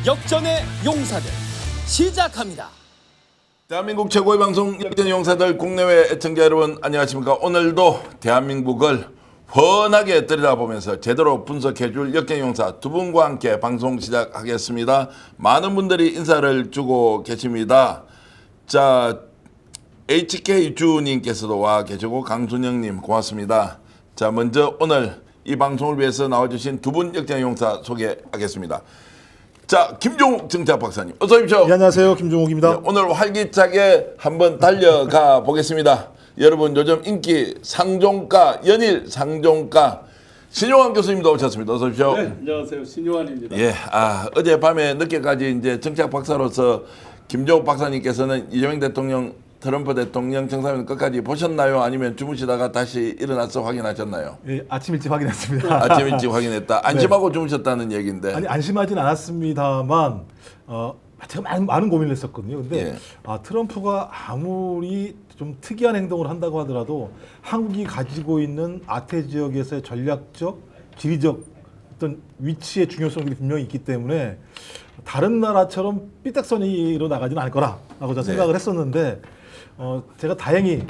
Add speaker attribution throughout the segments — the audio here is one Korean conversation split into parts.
Speaker 1: 역전의 용사들 시작합니다.
Speaker 2: 대한민국 최고의 방송 역전의 용사들 국내외 애청자 여러분 안녕하십니까. 오늘도 대한민국을 훤하게 들여다보면서 제대로 분석해줄 역전의 용사 두 분과 함께 방송 시작하겠습니다. 많은 분들이 인사를 주고 계십니다. 자, HK 주님께서도 와 계시고 강순영님 고맙습니다. 자, 먼저 오늘 이 방송을 위해서 나와주신 두 분 역전의 용사 소개하겠습니다. 자, 김종욱 정치학 박사님 어서 오십시오.
Speaker 3: 네, 안녕하세요. 김종욱입니다.
Speaker 2: 네, 오늘 활기차게 한번 달려가 보겠습니다. 여러분 요즘 인기 상종가 연일 상종가 신용환 교수님도 오셨습니다. 어서 오십시오.
Speaker 4: 네, 안녕하세요. 신용환입니다.
Speaker 2: 예, 어젯밤에 늦게까지 이제 정치학 박사로서 김종욱 박사님께서는 이재명 대통령, 트럼프 대통령 정상회담 끝까지 보셨나요? 아니면 주무시다가 다시 일어나서 확인하셨나요?
Speaker 3: 예, 아침 일찍 확인했습니다.
Speaker 2: 아침 일찍 확인했다. 안심하고 주무셨다는 얘기인데.
Speaker 3: 아니 안심하진 않았습니다만 제가 많은 고민을 했었거든요. 근데
Speaker 2: 예.
Speaker 3: 트럼프가 아무리 좀 특이한 행동을 한다고 하더라도 한국이 가지고 있는 아태 지역에서의 전략적, 지리적 어떤 위치의 중요성들이 분명히 있기 때문에 다른 나라처럼 삐딱선이로 나가지는 않을 거라라고 저는 생각을 했었는데 제가 다행히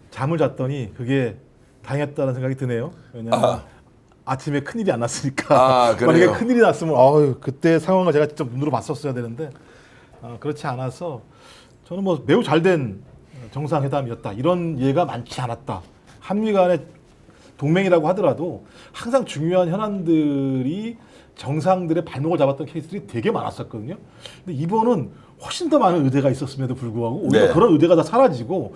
Speaker 3: 잠을 잤더니 그게 다행했다는 생각이 드네요. 왜냐하면 아침에 큰일이 안 났으니까.
Speaker 2: 그래요?
Speaker 3: 만약에 큰일이 났으면 그때 상황을 제가 직접 눈으로 봤었어야 되는데 그렇지 않아서 저는 뭐 매우 잘된 정상회담이었다. 이런 예가 많지 않았다. 한미 간의 동맹이라고 하더라도 항상 중요한 현안들이 정상들의 발목을 잡았던 케이스들이 되게 많았었거든요. 근데 이번은 훨씬 더 많은 의대가 있었음에도 불구하고 오히려
Speaker 2: 네.
Speaker 3: 그런 의대가 다 사라지고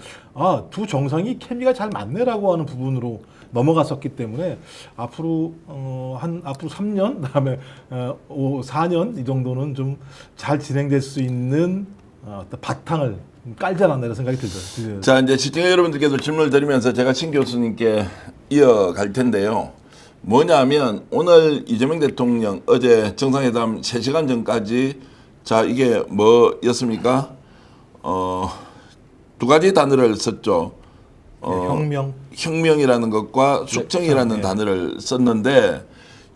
Speaker 3: 두 정상이 케미가 잘 맞네라고 하는 부분으로 넘어갔었기 때문에 앞으로 앞으로 3년 그다음에 4년 이 정도는 좀 잘 진행될 수 있는 어떤 바탕을 깔지 않았나 이런 생각이 들죠.
Speaker 2: 자, 이제 시청자 여러분들께도 질문을 드리면서 제가 신 교수님께 이어갈 텐데요. 뭐냐면 오늘 이재명 대통령 어제 정상회담 3시간 전까지 자, 이게 뭐였습니까? 두 가지 단어를 썼죠. 혁명이라는 것과 숙청이라는
Speaker 3: 네.
Speaker 2: 단어를 썼는데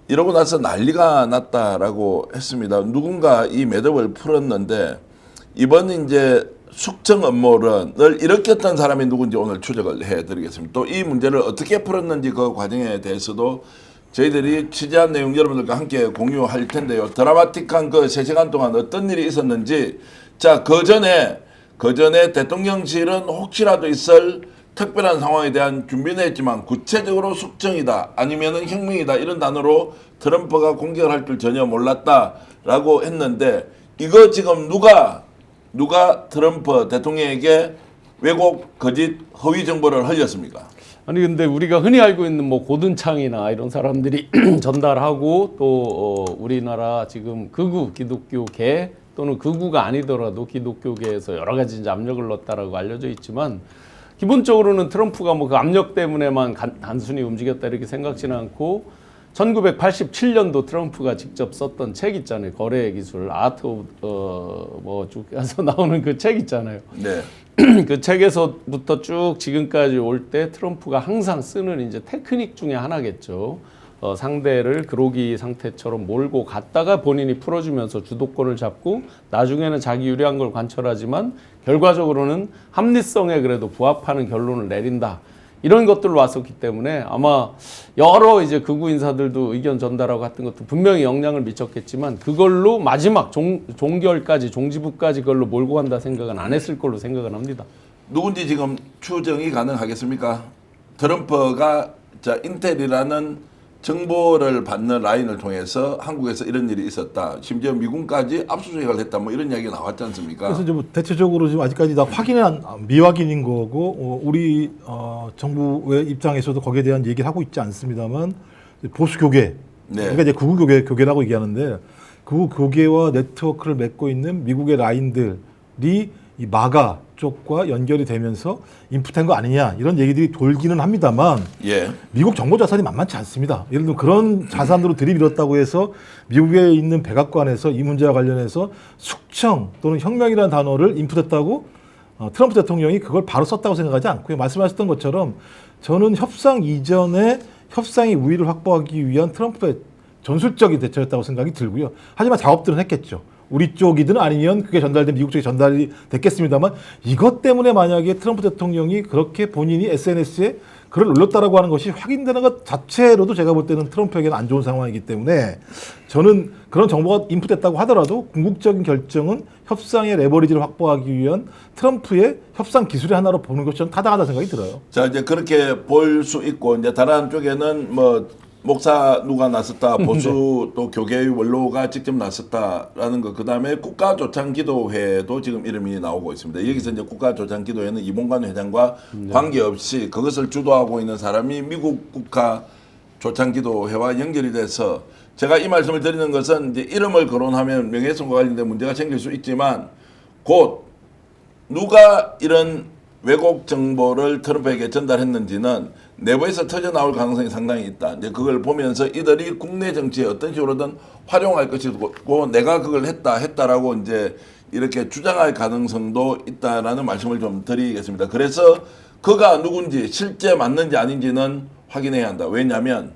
Speaker 2: 이러고 나서 난리가 났다라고 했습니다. 누군가 이 매듭을 풀었는데 이번 이제 숙청 음모론을 일으켰던 사람이 누군지 오늘 추적을 해드리겠습니다. 또 이 문제를 어떻게 풀었는지 그 과정에 대해서도 저희들이 취재한 내용 여러분들과 함께 공유할 텐데요. 드라마틱한 그 3시간 동안 어떤 일이 있었는지 자, 그 전에 대통령실은 혹시라도 있을 특별한 상황에 대한 준비는 했지만 구체적으로 숙청이다 아니면은 혁명이다 이런 단어로 트럼프가 공격을 할 줄 전혀 몰랐다라고 했는데 이거 지금 누가 트럼프 대통령에게 왜곡, 거짓, 허위 정보를 흘렸습니까?
Speaker 4: 아니 근데 우리가 흔히 알고 있는 뭐 고든창이나 이런 사람들이 전달하고 또 우리나라 지금 극우 기독교계 또는 극우가 아니더라도 기독교계에서 여러 가지 이제 압력을 넣었다라고 알려져 있지만 기본적으로는 트럼프가 뭐 그 압력 때문에만 단순히 움직였다 이렇게 생각지는 않고 1987년도 트럼프가 직접 썼던 책 있잖아요. 거래 기술 아트 오브 쭉 해서 나오는 그 책 있잖아요.
Speaker 2: 네.
Speaker 4: 그 책에서부터 쭉 지금까지 올 때 트럼프가 항상 쓰는 이제 테크닉 중에 하나겠죠. 상대를 그로기 상태처럼 몰고 갔다가 본인이 풀어주면서 주도권을 잡고 나중에는 자기 유리한 걸 관철하지만 결과적으로는 합리성에 그래도 부합하는 결론을 내린다. 이런 것들로 왔었기 때문에 아마 여러 이제 극우 인사들도 의견 전달하고 같은 것도 분명히 영향을 미쳤겠지만 그걸로 마지막 종결까지 종지부까지 그걸로 몰고 간다 생각은 안 했을 걸로 생각은 합니다.
Speaker 2: 누군지 지금 추정이 가능하겠습니까? 트럼프가 인텔이라는 정보를 받는 라인을 통해서 한국에서 이런 일이 있었다. 심지어 미군까지 압수수색을 했다. 뭐 이런 이야기가 나왔지 않습니까?
Speaker 3: 그래서 이제 뭐 대체적으로 지금 아직까지 다 미확인인 거고 우리 정부의 입장에서도 거기에 대한 얘기를 하고 있지 않습니다만 보수 교계,
Speaker 2: 네.
Speaker 3: 그러니까 이제 극우 교계라고 얘기하는데 극우 교계와 네트워크를 맺고 있는 미국의 라인들이 이 마가 쪽과 연결이 되면서 인풋한 거 아니냐 이런 얘기들이 돌기는 합니다만
Speaker 2: 예.
Speaker 3: 미국 정보 자산이 만만치 않습니다. 예를 들면 그런 자산으로 들이밀었다고 해서 미국에 있는 백악관에서 이 문제와 관련해서 숙청 또는 혁명이라는 단어를 인풋했다고 트럼프 대통령이 그걸 바로 썼다고 생각하지 않고요. 말씀하셨던 것처럼 저는 협상 이전에 협상의 우위를 확보하기 위한 트럼프의 전술적인 대처였다고 생각이 들고요. 하지만 작업들은 했겠죠. 우리 쪽이든 아니면 그게 전달된 미국 쪽에 전달이 됐겠습니다만 이것 때문에 만약에 트럼프 대통령이 그렇게 본인이 SNS에 글을 올렸다라고 하는 것이 확인되는 것 자체로도 제가 볼 때는 트럼프에게는 안 좋은 상황이기 때문에 저는 그런 정보가 인풋됐다고 하더라도 궁극적인 결정은 협상의 레버리지를 확보하기 위한 트럼프의 협상 기술의 하나로 보는 것이 저는 타당하다는 생각이 들어요.
Speaker 2: 자, 이제 그렇게 볼 수 있고, 이제 다른 한쪽에는 뭐, 목사 누가 나섰다, 보수 또 교계의 원로가 직접 나섰다라는 거, 그 다음에 국가조창기도회도 지금 이름이 나오고 있습니다. 여기서 이제 국가조창기도회는 이봉관 회장과 관계없이 그것을 주도하고 있는 사람이 미국 국가조창기도회와 연결이 돼서 제가 이 말씀을 드리는 것은 이제 이름을 거론하면 명예훼손과 관련된 문제가 생길 수 있지만 곧 누가 이런 왜곡 정보를 트럼프에게 전달했는지는 내부에서 터져 나올 가능성이 상당히 있다. 이제 그걸 보면서 이들이 국내 정치에 어떤 식으로든 활용할 것이고 내가 그걸 했다라고 이제 이렇게 주장할 가능성도 있다라는 말씀을 좀 드리겠습니다. 그래서 그가 누군지 실제 맞는지 아닌지는 확인해야 한다. 왜냐하면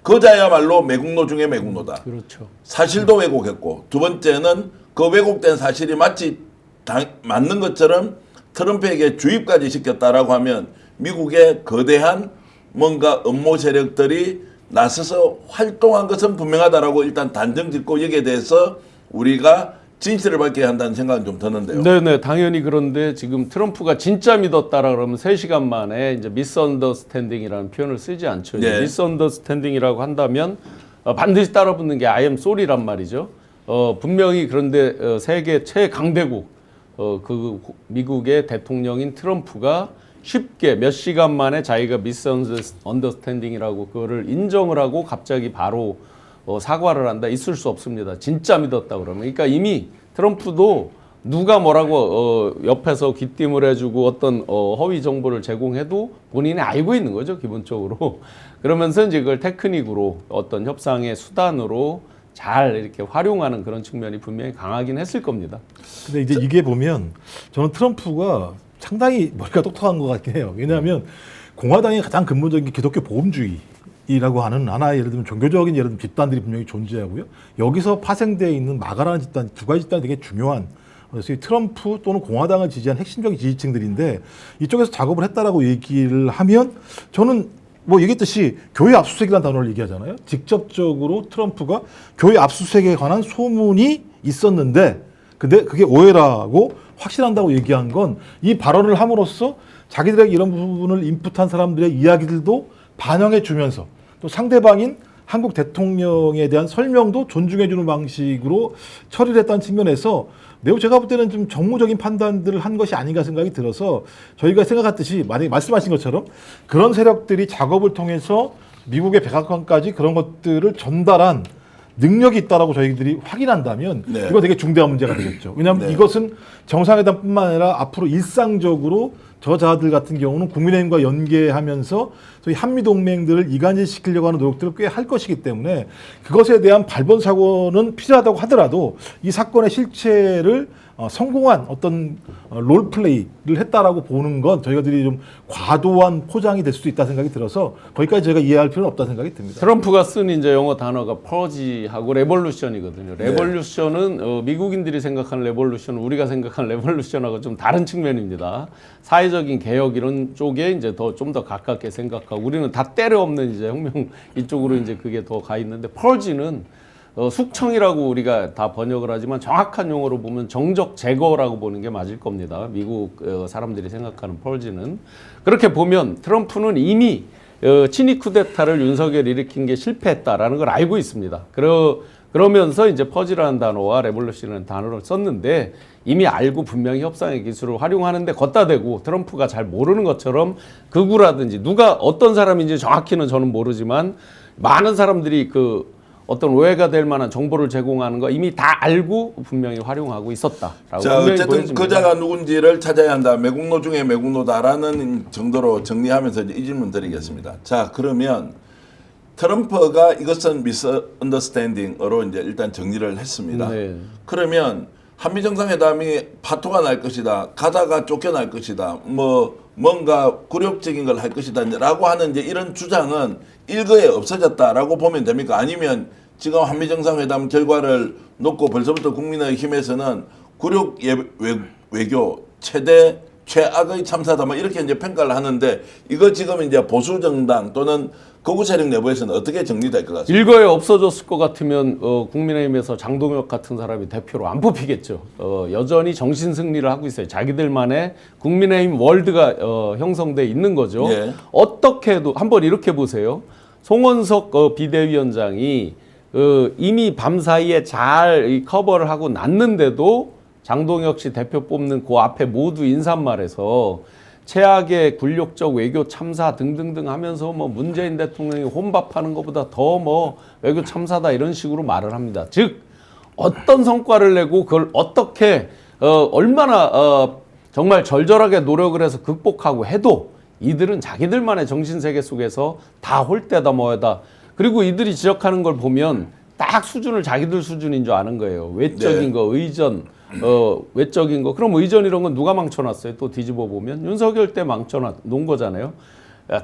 Speaker 2: 그자야말로 매국노 중에 매국노다.
Speaker 4: 그렇죠.
Speaker 2: 사실도 왜곡했고 두 번째는 그 왜곡된 사실이 마치 맞는 것처럼 트럼프에게 주입까지 시켰다라고 하면 미국의 거대한 뭔가 음모 세력들이 나서서 활동한 것은 분명하다라고 일단 단정짓고 여기에 대해서 우리가 진실을 밝혀야 한다는 생각은 좀 드는데요.
Speaker 4: 네네, 당연히. 그런데 지금 트럼프가 진짜 믿었다라 그러면 3시간 만에 이제 미스언더스탠딩이라는 표현을 쓰지 않죠.
Speaker 2: 네.
Speaker 4: 미스언더스탠딩이라고 한다면 반드시 따라붙는 게 I am sorry란 말이죠. 분명히 그런데 세계 최강대국 그 미국의 대통령인 트럼프가 쉽게 몇 시간 만에 자기가 미스언더스탠딩이라고 그거를 인정을 하고 갑자기 바로 사과를 한다. 있을 수 없습니다. 진짜 믿었다 그러면. 그러니까 이미 트럼프도 누가 뭐라고 옆에서 귀띔을 해주고 어떤 허위 정보를 제공해도 본인이 알고 있는 거죠, 기본적으로. 그러면서 이제 그걸 테크닉으로 어떤 협상의 수단으로 잘 이렇게 활용하는 그런 측면이 분명히 강하긴 했을 겁니다.
Speaker 3: 근데 이제 이게 보면 저는 트럼프가 상당히 머리가 똑똑한 것 같긴 해요. 왜냐하면 공화당의 가장 근본적인 게 기독교 보험주의라고 하는 하나의 예를 들면 종교적인 예를 들면 집단들이 분명히 존재하고요. 여기서 파생되어 있는 마가라는 집단, 두 가지 집단이 되게 중요한 그래서 트럼프 또는 공화당을 지지한 핵심적인 지지층들인데 이쪽에서 작업을 했다라고 얘기를 하면 저는 뭐 얘기했듯이 교회 압수수색이라는 단어를 얘기하잖아요. 직접적으로 트럼프가 교회 압수수색에 관한 소문이 있었는데 근데 그게 오해라고 확신한다고 얘기한 건 이 발언을 함으로써 자기들에게 이런 부분을 인풋한 사람들의 이야기들도 반영해 주면서 또 상대방인 한국 대통령에 대한 설명도 존중해 주는 방식으로 처리를 했다는 측면에서 매우 제가 볼 때는 좀 정무적인 판단들을 한 것이 아닌가 생각이 들어서 저희가 생각했듯이 만약에 말씀하신 것처럼 그런 세력들이 작업을 통해서 미국의 백악관까지 그런 것들을 전달한 능력이 있다라고 저희들이 확인한다면
Speaker 2: 네.
Speaker 3: 이거 되게 중대한 문제가 되겠죠. 왜냐하면
Speaker 2: 네.
Speaker 3: 이것은 정상회담뿐만 아니라 앞으로 일상적으로 저자들 같은 경우는 국민의힘과 연계하면서 저희 한미동맹들을 이간질시키려고 하는 노력들을 꽤 할 것이기 때문에 그것에 대한 발본사고는 필요하다고 하더라도 이 사건의 실체를 성공한 어떤 롤플레이를 했다라고 보는 건 저희가들이 좀 과도한 포장이 될 수도 있다 생각이 들어서 거기까지 저희가 이해할 필요는 없다 생각이 듭니다.
Speaker 4: 트럼프가 쓴 이제 영어 단어가 퍼지하고 레볼루션이거든요. 레볼루션은 미국인들이 생각하는 레볼루션은 우리가 생각하는 레볼루션하고 좀 다른 측면입니다. 사회적인 개혁 이런 쪽에 이제 좀 더 가깝게 생각하고 우리는 다 때려 없는 이제 혁명 이쪽으로 이제 그게 더 가 있는데 퍼지는 숙청이라고 우리가 다 번역을 하지만 정확한 용어로 보면 정적 제거라고 보는 게 맞을 겁니다. 미국 사람들이 생각하는 펄지는. 그렇게 보면 트럼프는 이미 친위 쿠데타를 윤석열이 일으킨 게 실패했다라는 걸 알고 있습니다. 그러면서 이제 퍼지라는 단어와 레볼루션이라는 단어를 썼는데 이미 알고 분명히 협상의 기술을 활용하는데 걷다 대고 트럼프가 잘 모르는 것처럼 극우라든지 누가 어떤 사람인지 정확히는 저는 모르지만 많은 사람들이 어떤 오해가 될 만한 정보를 제공하는 거 이미 다 알고 분명히 활용하고 있었다라고.
Speaker 2: 자, 어쨌든 그자가 누군지를 찾아야 한다. 매국노 중에 매국노다라는 정도로 정리하면서 이제 이 질문 드리겠습니다. 자, 그러면 트럼프가 이것은 미스언더스탠딩으로 이제 일단 정리를 했습니다.
Speaker 4: 네.
Speaker 2: 그러면 한미 정상회담이 파토가 날 것이다. 가다가 쫓겨날 것이다. 뭔가 굴욕적인 걸 할 것이다라고 하는 이제 이런 주장은 일거에 없어졌다라고 보면 됩니까? 아니면 지금 한미 정상회담 결과를 놓고 벌써부터 국민의힘에서는 굴욕 외교 최악의 참사다 뭐 이렇게 이제 평가를 하는데 이거 지금 이제 보수 정당 또는 거구 세력 내부에서는 어떻게 정리될 것 같습니까?
Speaker 4: 일거에 없어졌을 것 같으면 국민의힘에서 장동혁 같은 사람이 대표로 안 뽑히겠죠. 여전히 정신 승리를 하고 있어요. 자기들만의 국민의힘 월드가 형성돼 있는 거죠.
Speaker 2: 예.
Speaker 4: 어떻게 해도 한번 이렇게 보세요. 송원석 비대위원장이 이미 밤사이에 잘 커버를 하고 났는데도 장동혁 씨 대표 뽑는 그 앞에 모두 인사말에서 최악의 굴욕적 외교 참사 등등등 하면서 뭐 문재인 대통령이 혼밥하는 것보다 더 뭐 외교 참사다 이런 식으로 말을 합니다. 즉 어떤 성과를 내고 그걸 어떻게 얼마나 정말 절절하게 노력을 해서 극복하고 해도 이들은 자기들만의 정신세계 속에서 다 홀대다 뭐다. 그리고 이들이 지적하는 걸 보면 딱 수준을 자기들 수준인 줄 아는 거예요. 외적인
Speaker 2: 네.
Speaker 4: 거, 의전, 외적인 거. 그럼 의전 이런 건 누가 망쳐놨어요? 또 뒤집어 보면 윤석열 때 망쳐놓은 거잖아요.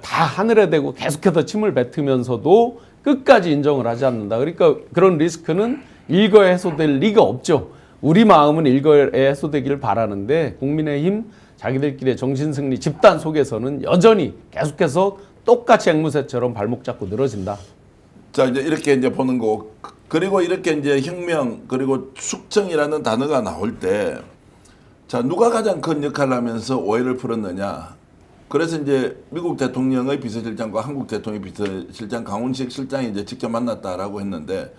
Speaker 4: 다 하늘에 대고 계속해서 침을 뱉으면서도 끝까지 인정을 하지 않는다. 그러니까 그런 리스크는 일거에 해소될 리가 없죠. 우리 마음은 일거에 해소되기를 바라는데 국민의힘 자기들끼리의 정신승리 집단 속에서는 여전히 계속해서 똑같이 앵무새처럼 발목 잡고 늘어진다.
Speaker 2: 자, 이제 이렇게 이제 보는 거. 그리고 이렇게 이제 혁명 그리고 숙청이라는 단어가 나올 때, 자, 누가 가장 큰 역할을 하면서 오해를 풀었느냐. 그래서 이제 미국 대통령의 비서실장과 한국 대통령의 비서실장 강훈식 실장이 이제 직접 만났다라고 했는데,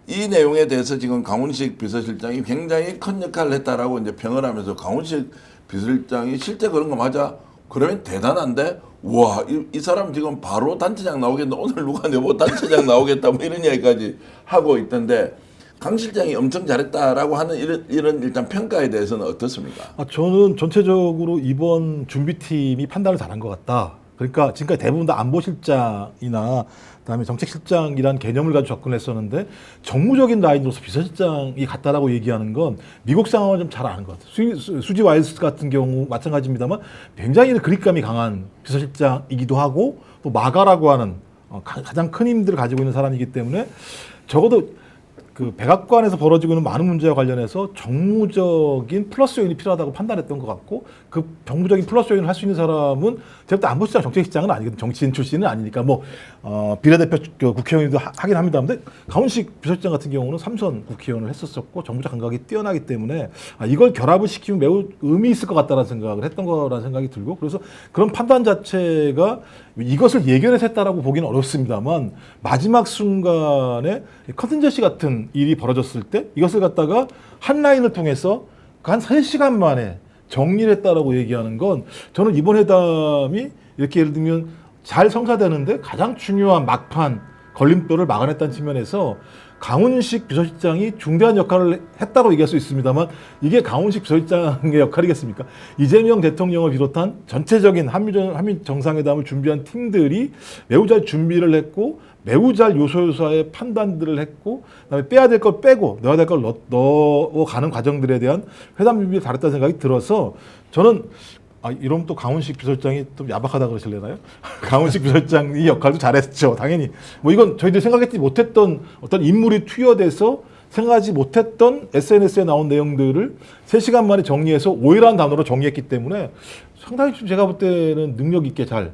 Speaker 2: 이 내용에 대해서 지금 강훈식 비서실장이 굉장히 큰 역할을 했다라고 이제 평을 하면서 강훈식 비서실장이 실제 그런 거 맞아? 그러면 대단한데? 와, 이 사람 지금 바로 단체장 나오겠다. 오늘 누가 내보고 단체장 나오겠다. 뭐 이런 이야기까지 하고 있던데 강 실장이 엄청 잘했다라고 하는 이런 일단 평가에 대해서는 어떻습니까?
Speaker 3: 저는 전체적으로 이번 준비팀이 판단을 잘한 것 같다. 그러니까 지금까지 대부분 다 안보실장이나 그다음에 정책실장이란 개념을 가지고 접근했었는데 정무적인 라인으로서 비서실장이 같다라고 얘기하는 건 미국 상황을 좀 잘 아는 것 같아요. 수지 와일스 같은 경우 마찬가지입니다만 굉장히 그립감이 강한 비서실장이기도 하고 또 마가라고 하는 가장 큰 힘들을 가지고 있는 사람이기 때문에 적어도 그 백악관에서 벌어지고 있는 많은 문제와 관련해서 정무적인 플러스 요인이 필요하다고 판단했던 것 같고 그 정무적인 플러스 요인을 할 수 있는 사람은 제가 안보실장 정책실장은 아니거든. 정치인 출신은 아니니까 뭐 비례대표 국회의원도 하긴 합니다만 강훈식 비서실장 같은 경우는 3선 국회의원을 했었었고 정무적 감각이 뛰어나기 때문에 이걸 결합을 시키면 매우 의미 있을 것 같다는 생각을 했던 거라는 생각이 들고 그래서 그런 판단 자체가 이것을 예견해서 했다라고 보기는 어렵습니다만 마지막 순간에 커튼제시 같은 일이 벌어졌을 때 이것을 갖다가 한 라인을 통해서 한 3시간 만에 정리를 했다라고 얘기하는 건 저는 이번 회담이 이렇게 예를 들면 잘 성사되는데 가장 중요한 막판 걸림돌을 막아냈다는 측면에서 강훈식 비서실장이 중대한 역할을 했다고 얘기할 수 있습니다만 이게 강훈식 비서실장의 역할이겠습니까? 이재명 대통령을 비롯한 전체적인 한미 정상회담을 준비한 팀들이 매우 잘 준비를 했고 매우 잘 요소요소의 판단들을 했고 그다음에 빼야 될 걸 빼고 넣어야 될 걸 넣어가는 과정들에 대한 회담 준비가 잘했다는 생각이 들어서 저는 이러면 또 강훈식 비서실장이 좀 야박하다 그러실래나요? 강훈식 비서실장이 역할도 잘했죠. 당연히. 뭐 이건 저희들이 생각하지 못했던 어떤 인물이 투여돼서 생각하지 못했던 SNS에 나온 내용들을 3시간 만에 정리해서 오해라는 단어로 정리했기 때문에 상당히 좀 제가 볼 때는 능력 있게 잘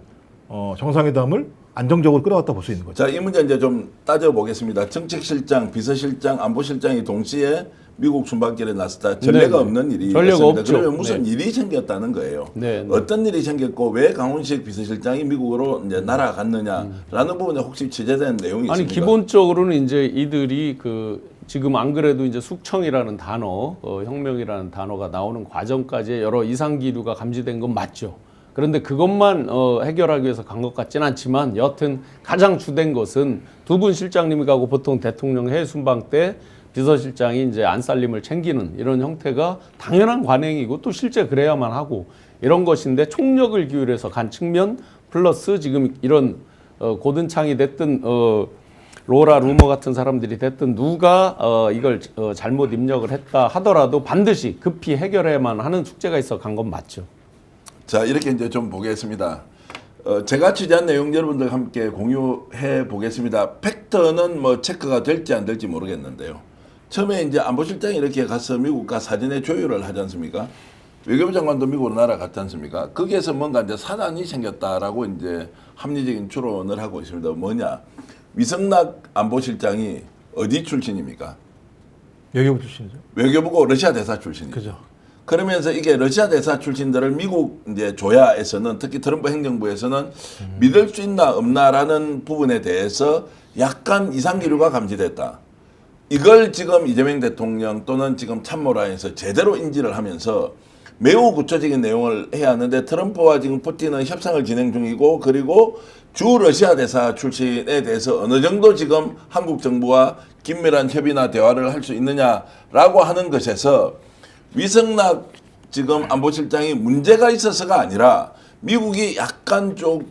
Speaker 3: 정상회담을 안정적으로 끌어갔다 볼 수 있는 거죠.
Speaker 2: 자, 이 문제 이제 좀 따져보겠습니다. 정책실장, 비서실장, 안보실장이 동시에 미국 순방길에 나섰다. 전례가 없는 일이
Speaker 4: 전례가
Speaker 2: 있습니다.
Speaker 4: 없죠.
Speaker 2: 그러면 무슨 일이 생겼다는 거예요. 어떤 일이 생겼고 왜 강훈식 비서실장이 미국으로 이제 날아갔느냐라는 부분에 혹시 취재된 내용이 있습니까?
Speaker 4: 아니 기본적으로는 이제 이들이 지금 안 그래도 이제 숙청이라는 단어, 혁명이라는 단어가 나오는 과정까지 여러 이상 기류가 감지된 건 맞죠. 그런데 그것만 해결하기 위해서 간 것 같지는 않지만 여하튼 가장 주된 것은 두 분 실장님이 가고 보통 대통령 해외 순방 때 비서실장이 이제 안살림을 챙기는 이런 형태가 당연한 관행이고 또 실제 그래야만 하고 이런 것인데 총력을 기울여서 간 측면 플러스 지금 이런 고든창이 됐든 로라 루머 같은 사람들이 됐든 누가 이걸 잘못 입력을 했다 하더라도 반드시 급히 해결해야만 하는 숙제가 있어 간 건 맞죠.
Speaker 2: 자, 이렇게 이제 좀 보겠습니다. 제가 취재한 내용 여러분들과 함께 공유해 보겠습니다. 팩트는 뭐 체크가 될지 안 될지 모르겠는데요. 처음에 이제 안보실장이 이렇게 가서 미국과 사전에 조율을 하지 않습니까? 외교부 장관도 미국으로 날아갔지 않습니까? 거기에서 뭔가 이제 사단이 생겼다라고 이제 합리적인 추론을 하고 있습니다. 뭐냐? 위성락 안보실장이 어디 출신입니까?
Speaker 3: 외교부 출신이죠.
Speaker 2: 외교부고 러시아 대사 출신이죠.
Speaker 3: 그죠.
Speaker 2: 그러면서 이게 러시아 대사 출신들을 미국 이제 조야에서는 특히 트럼프 행정부에서는 믿을 수 있나 없나라는 부분에 대해서 약간 이상기류가 감지됐다. 이걸 지금 이재명 대통령 또는 지금 참모라인에서 제대로 인지를 하면서 매우 구체적인 내용을 해야 하는데 트럼프와 지금 푸틴은 협상을 진행 중이고 그리고 주 러시아 대사 출신에 대해서 어느 정도 지금 한국 정부와 긴밀한 협의나 대화를 할 수 있느냐라고 하는 것에서 위성락 지금 안보실장이 문제가 있어서가 아니라 미국이 약간 좀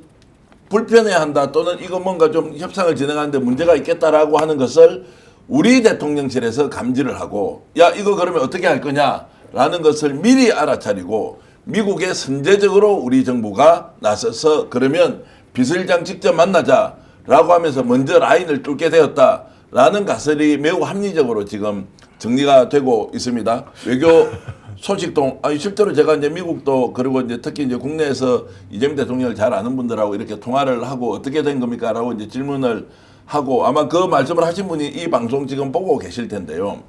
Speaker 2: 불편해한다 또는 이거 뭔가 좀 협상을 진행하는데 문제가 있겠다라고 하는 것을 우리 대통령실에서 감지를 하고 야 이거 그러면 어떻게 할 거냐라는 것을 미리 알아차리고 미국에 선제적으로 우리 정부가 나서서 그러면 비서실장 직접 만나자라고 하면서 먼저 라인을 뚫게 되었다라는 가설이 매우 합리적으로 지금 정리가 되고 있습니다. 외교 소식도 실제로 제가 이제 미국도 그리고 이제 특히 이제 국내에서 이재명 대통령을 잘 아는 분들하고 이렇게 통화를 하고 어떻게 된 겁니까라고 이제 질문을 하고 아마 그 말씀을 하신 분이 이 방송 지금 보고 계실 텐데요.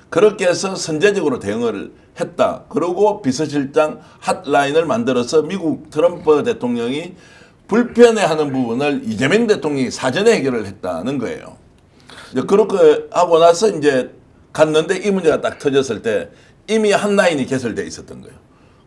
Speaker 2: 그렇게 해서 선제적으로 대응을 했다. 그리고 비서실장 핫라인을 만들어서 미국 트럼프 대통령이 불편해하는 부분을 이재명 대통령이 사전에 해결을 했다는 거예요. 이제 그렇게 하고 나서 이제 갔는데 이 문제가 딱 터졌을 때 이미 한 라인이 개설돼 있었던 거예요.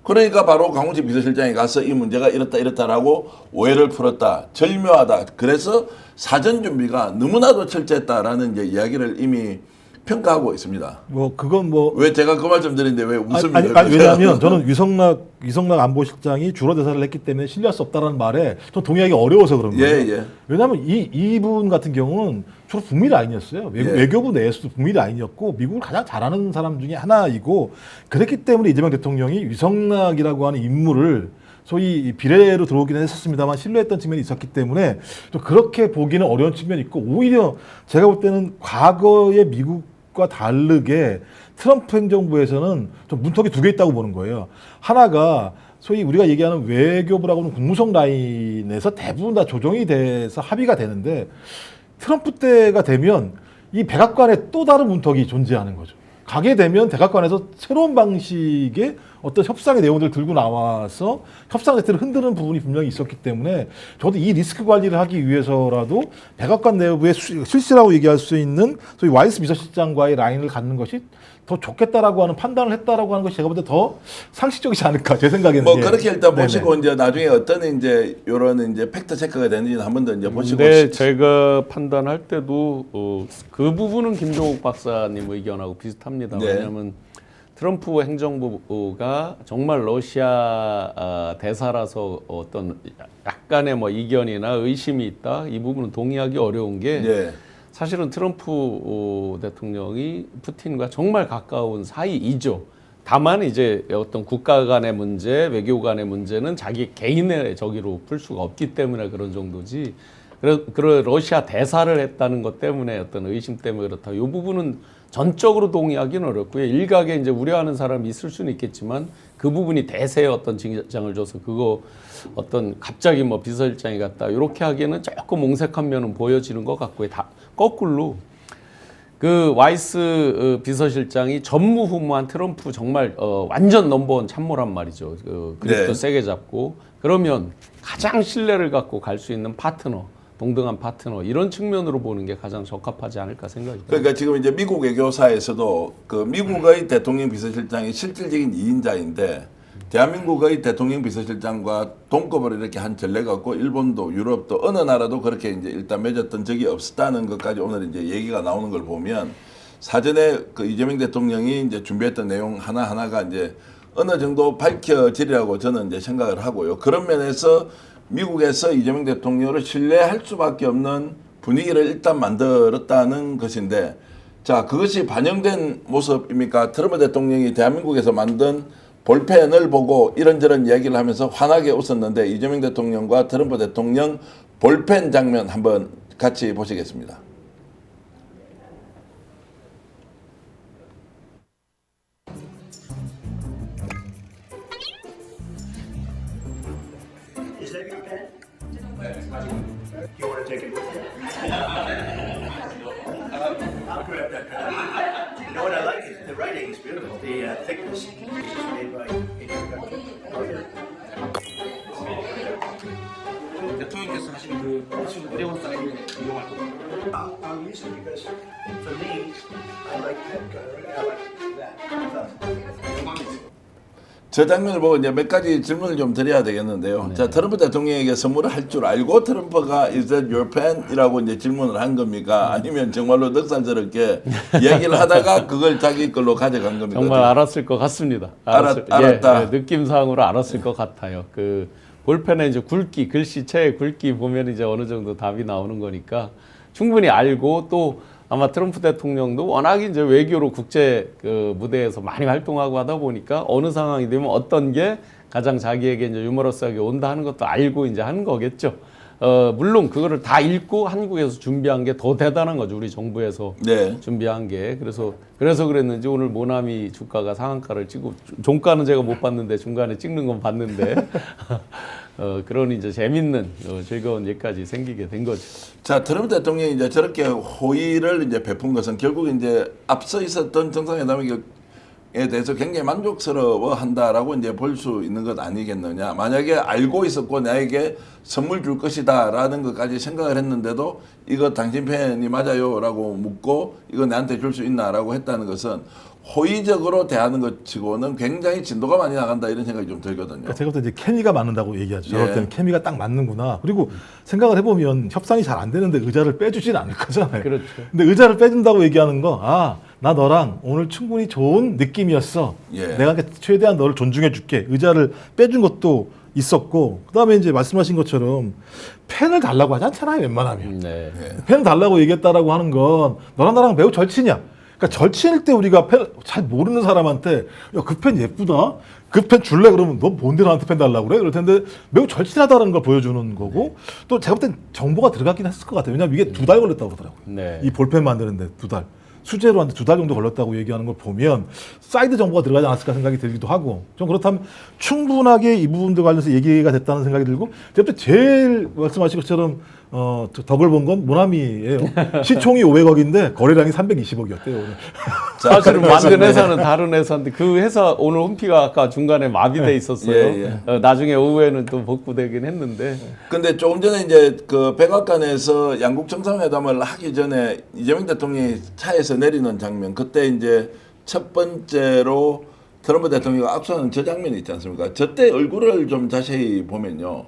Speaker 2: 그러니까 바로 강훈식 비서실장이 가서 이 문제가 이렇다라고 오해를 풀었다. 절묘하다. 그래서 사전 준비가 너무나도 철저했다라는 이제 이야기를 이미 평가하고 있습니다.
Speaker 3: 뭐 그건 뭐
Speaker 2: 왜 제가 그 말씀 드리는데 왜 웃음이
Speaker 3: 아니 왜냐하면 저는 위성락 안보실장이 주로 대사를 했기 때문에 신뢰할 수 없다라는 말에 좀 동의하기 어려워서 그런 거예요.
Speaker 2: 예.
Speaker 3: 왜냐하면 이분 같은 경우는 주로 북미 라인이었어요. 외교부 내에서도 북미 라인이었고 미국을 가장 잘하는 사람 중에 하나이고 그랬기 때문에 이재명 대통령이 위성락이라고 하는 인물을 소위 비례로 들어오기는 했었습니다만 신뢰했던 측면이 있었기 때문에 또 그렇게 보기는 어려운 측면이 있고 오히려 제가 볼 때는 과거의 미국과 다르게 트럼프 행정부에서는 좀 문턱이 두 개 있다고 보는 거예요. 하나가 소위 우리가 얘기하는 외교부라고 하는 국무성 라인에서 대부분 다 조정이 돼서 합의가 되는데 트럼프 때가 되면 이 백악관에 또 다른 문턱이 존재하는 거죠. 가게 되면 백악관에서 새로운 방식의 어떤 협상의 내용들을 들고 나와서 협상 자체를 흔드는 부분이 분명히 있었기 때문에 저도 이 리스크 관리를 하기 위해서라도 백악관 내부에 실시라고 얘기할 수 있는 소위 와이스 비서실장과의 라인을 갖는 것이 더 좋겠다라고 하는 판단을 했다라고 하는 것이 제가 볼 때 더 상식적이지 않을까 제 생각에는.
Speaker 2: 뭐 그렇게 일단
Speaker 3: 네네.
Speaker 2: 보시고 이제 나중에 어떤 이제 이런 이제 팩트 체크가 되는지는 한 번 더 이제 보시고.
Speaker 4: 네, 제가 판단할 때도 그 부분은 김종욱 박사님 의견하고 비슷합니다.
Speaker 2: 네.
Speaker 4: 왜냐하면 트럼프 행정부가 정말 러시아 대사라서 어떤 약간의 뭐 이견이나 의심이 있다 이 부분은 동의하기 어려운 게
Speaker 2: 예.
Speaker 4: 사실은 트럼프 대통령이 푸틴과 정말 가까운 사이이죠. 다만 이제 어떤 국가 간의 문제, 외교 간의 문제는 자기 개인의 저기로 풀 수가 없기 때문에 그런 정도지. 그런 러시아 대사를 했다는 것 때문에 어떤 의심 때문에 그렇다. 이 부분은 전적으로 동의하기는 어렵고요. 일각에 이제 우려하는 사람이 있을 수는 있겠지만 그 부분이 대세에 어떤 징장을 줘서 그거 어떤 갑자기 뭐 비서실장이 갔다 이렇게 하기에는 조금 옹색한 면은 보여지는 것 같고요. 다 거꾸로 그 와이스 비서실장이 전무후무한 트럼프 정말 완전 넘버원 참모란 말이죠. 그립도
Speaker 2: 네.
Speaker 4: 세게 잡고 그러면 가장 신뢰를 갖고 갈 수 있는 파트너. 동등한 파트너 이런 측면으로 보는 게 가장 적합하지 않을까 생각이 듭니다.
Speaker 2: 그러니까 지금 이제 미국 외교사에서도 그 미국의 대통령 비서실장이 실질적인 2인자인데 대한민국의 대통령 비서실장과 동급을 이렇게 한 전례가 없고 일본도 유럽도 어느 나라도 그렇게 이제 일단 맺었던 적이 없었다는 것까지 오늘 이제 얘기가 나오는 걸 보면 사전에 그 이재명 대통령이 이제 준비했던 내용 하나하나가 이제 어느 정도 밝혀지리라고 저는 이제 생각을 하고요. 그런 면에서 미국에서 이재명 대통령을 신뢰할 수밖에 없는 분위기를 일단 만들었다는 것인데 자 그것이 반영된 모습입니까? 트럼프 대통령이 대한민국에서 만든 볼펜을 보고 이런저런 이야기를 하면서 환하게 웃었는데 이재명 대통령과 트럼프 대통령 볼펜 장면 한번 같이 보시겠습니다.
Speaker 5: Is that your pen? You want to take it with you? I'll grab that pen. You know what I like is the writing is beautiful. The thickness is made by
Speaker 6: 대통령께서 하신 그 일회용 사인을 이용할 겁니다.
Speaker 5: I'll use it because for me, I like that color. I like that.
Speaker 2: 저 장면을 보고 이제 몇 가지 질문을 좀 드려야 되겠는데요. 자, 트럼프 대통령에게 선물을 할 줄 알고 트럼프가 is that your pen? 이라고 이제 질문을 한 겁니까? 아니면 정말로 넉살스럽게 얘기를 하다가 그걸 자기 걸로 가져간 겁니까?
Speaker 4: 정말 알았을 것 같습니다.
Speaker 2: 알았다.
Speaker 4: 예, 느낌상으로 알았을 것 같아요. 그 볼펜의 이제 굵기, 글씨체의 굵기 보면 이제 어느 정도 답이 나오는 거니까 충분히 알고 또 아마 트럼프 대통령도 워낙 이제 외교로 국제 그 무대에서 많이 활동하고 하다 보니까 어느 상황이 되면 어떤 게 가장 자기에게 이제 유머러스하게 온다 하는 것도 알고 이제 하는 거겠죠. 물론 그거를 다 읽고 한국에서 준비한 게 더 대단한 거죠. 우리 정부에서
Speaker 2: 네.
Speaker 4: 준비한 게. 그래서 그랬는지 오늘 모나미 주가가 상한가를 찍고 종가는 제가 못 봤는데 중간에 찍는 건 봤는데 그런 이제 재밌는 즐거운 일까지 생기게 된 거죠.
Speaker 2: 자, 트럼프 대통령이 이제 저렇게 호의를 이제 베푼 것은 결국 이제 앞서 있었던 정상회담에 대해서 굉장히 만족스러워 한다라고 이제 볼 수 있는 것 아니겠느냐. 만약에 알고 있었고 나에게 선물 줄 것이다라는 것까지 생각을 했는데도 이거 당신 펜이 맞아요라고 묻고 이거 내한테 줄 수 있나라고 했다는 것은 호의적으로 대하는 것 치고는 굉장히 진도가 많이 나간다 이런 생각이 좀 들거든요.
Speaker 3: 그러니까 제가 볼 때 이제 케미가 맞는다고 얘기하죠. 저럴
Speaker 2: 예.
Speaker 3: 때는 케미가 딱 맞는구나. 그리고 생각을 해보면 협상이 잘 안 되는데 의자를 빼주진 않을 거잖아요.
Speaker 4: 그렇죠.
Speaker 3: 근데 의자를 빼준다고 얘기하는 거, 나 너랑 오늘 충분히 좋은 느낌이었어.
Speaker 2: 예.
Speaker 3: 내가 최대한 너를 존중해줄게. 의자를 빼준 것도 있었고, 그다음에 이제 말씀하신 것처럼 펜을 달라고 하지 않잖아요, 웬만하면.
Speaker 4: 네.
Speaker 3: 펜 달라고 얘기했다라고 하는 건 너랑 나랑 매우 절친이야. 그러니까 절친일 때 우리가 펜 잘 모르는 사람한테 야, 그 펜 예쁘다. 그 펜 줄래? 그러면 너 뭔데 나한테 펜 달라고 그래? 그럴 텐데 매우 절친하다는 걸 보여주는 거고 또 제가 볼 땐 정보가 들어가긴 했을 것 같아요. 왜냐하면 이게 2달 걸렸다고 그러더라고요.
Speaker 4: 네.
Speaker 3: 이 볼펜 만드는데 2달. 수제로 한데 2달 정도 걸렸다고 얘기하는 걸 보면 사이드 정보가 들어가지 않았을까 생각이 들기도 하고 좀 그렇다면 충분하게 이 부분들 관련해서 얘기가 됐다는 생각이 들고 제가 제일 말씀하신 것처럼 덕을 본 건 모나미예요. 시총이 500억인데 거래량이 320억이었대요 오늘.
Speaker 4: 사실은 만든 회사는 다른 회사인데 그 회사 오늘 홈피가 아까 중간에 마비돼 있었어요.
Speaker 2: 예.
Speaker 4: 나중에 오후에는 또 복구되긴 했는데
Speaker 2: 근데 조금 전에 이제 그 백악관에서 양국 정상회담을 하기 전에 이재명 대통령이 차에서 내리는 장면, 그때 이제 첫 번째로 트럼프 대통령이 악수하는 저 장면이 있지 않습니까? 저때 얼굴을 좀 자세히 보면요.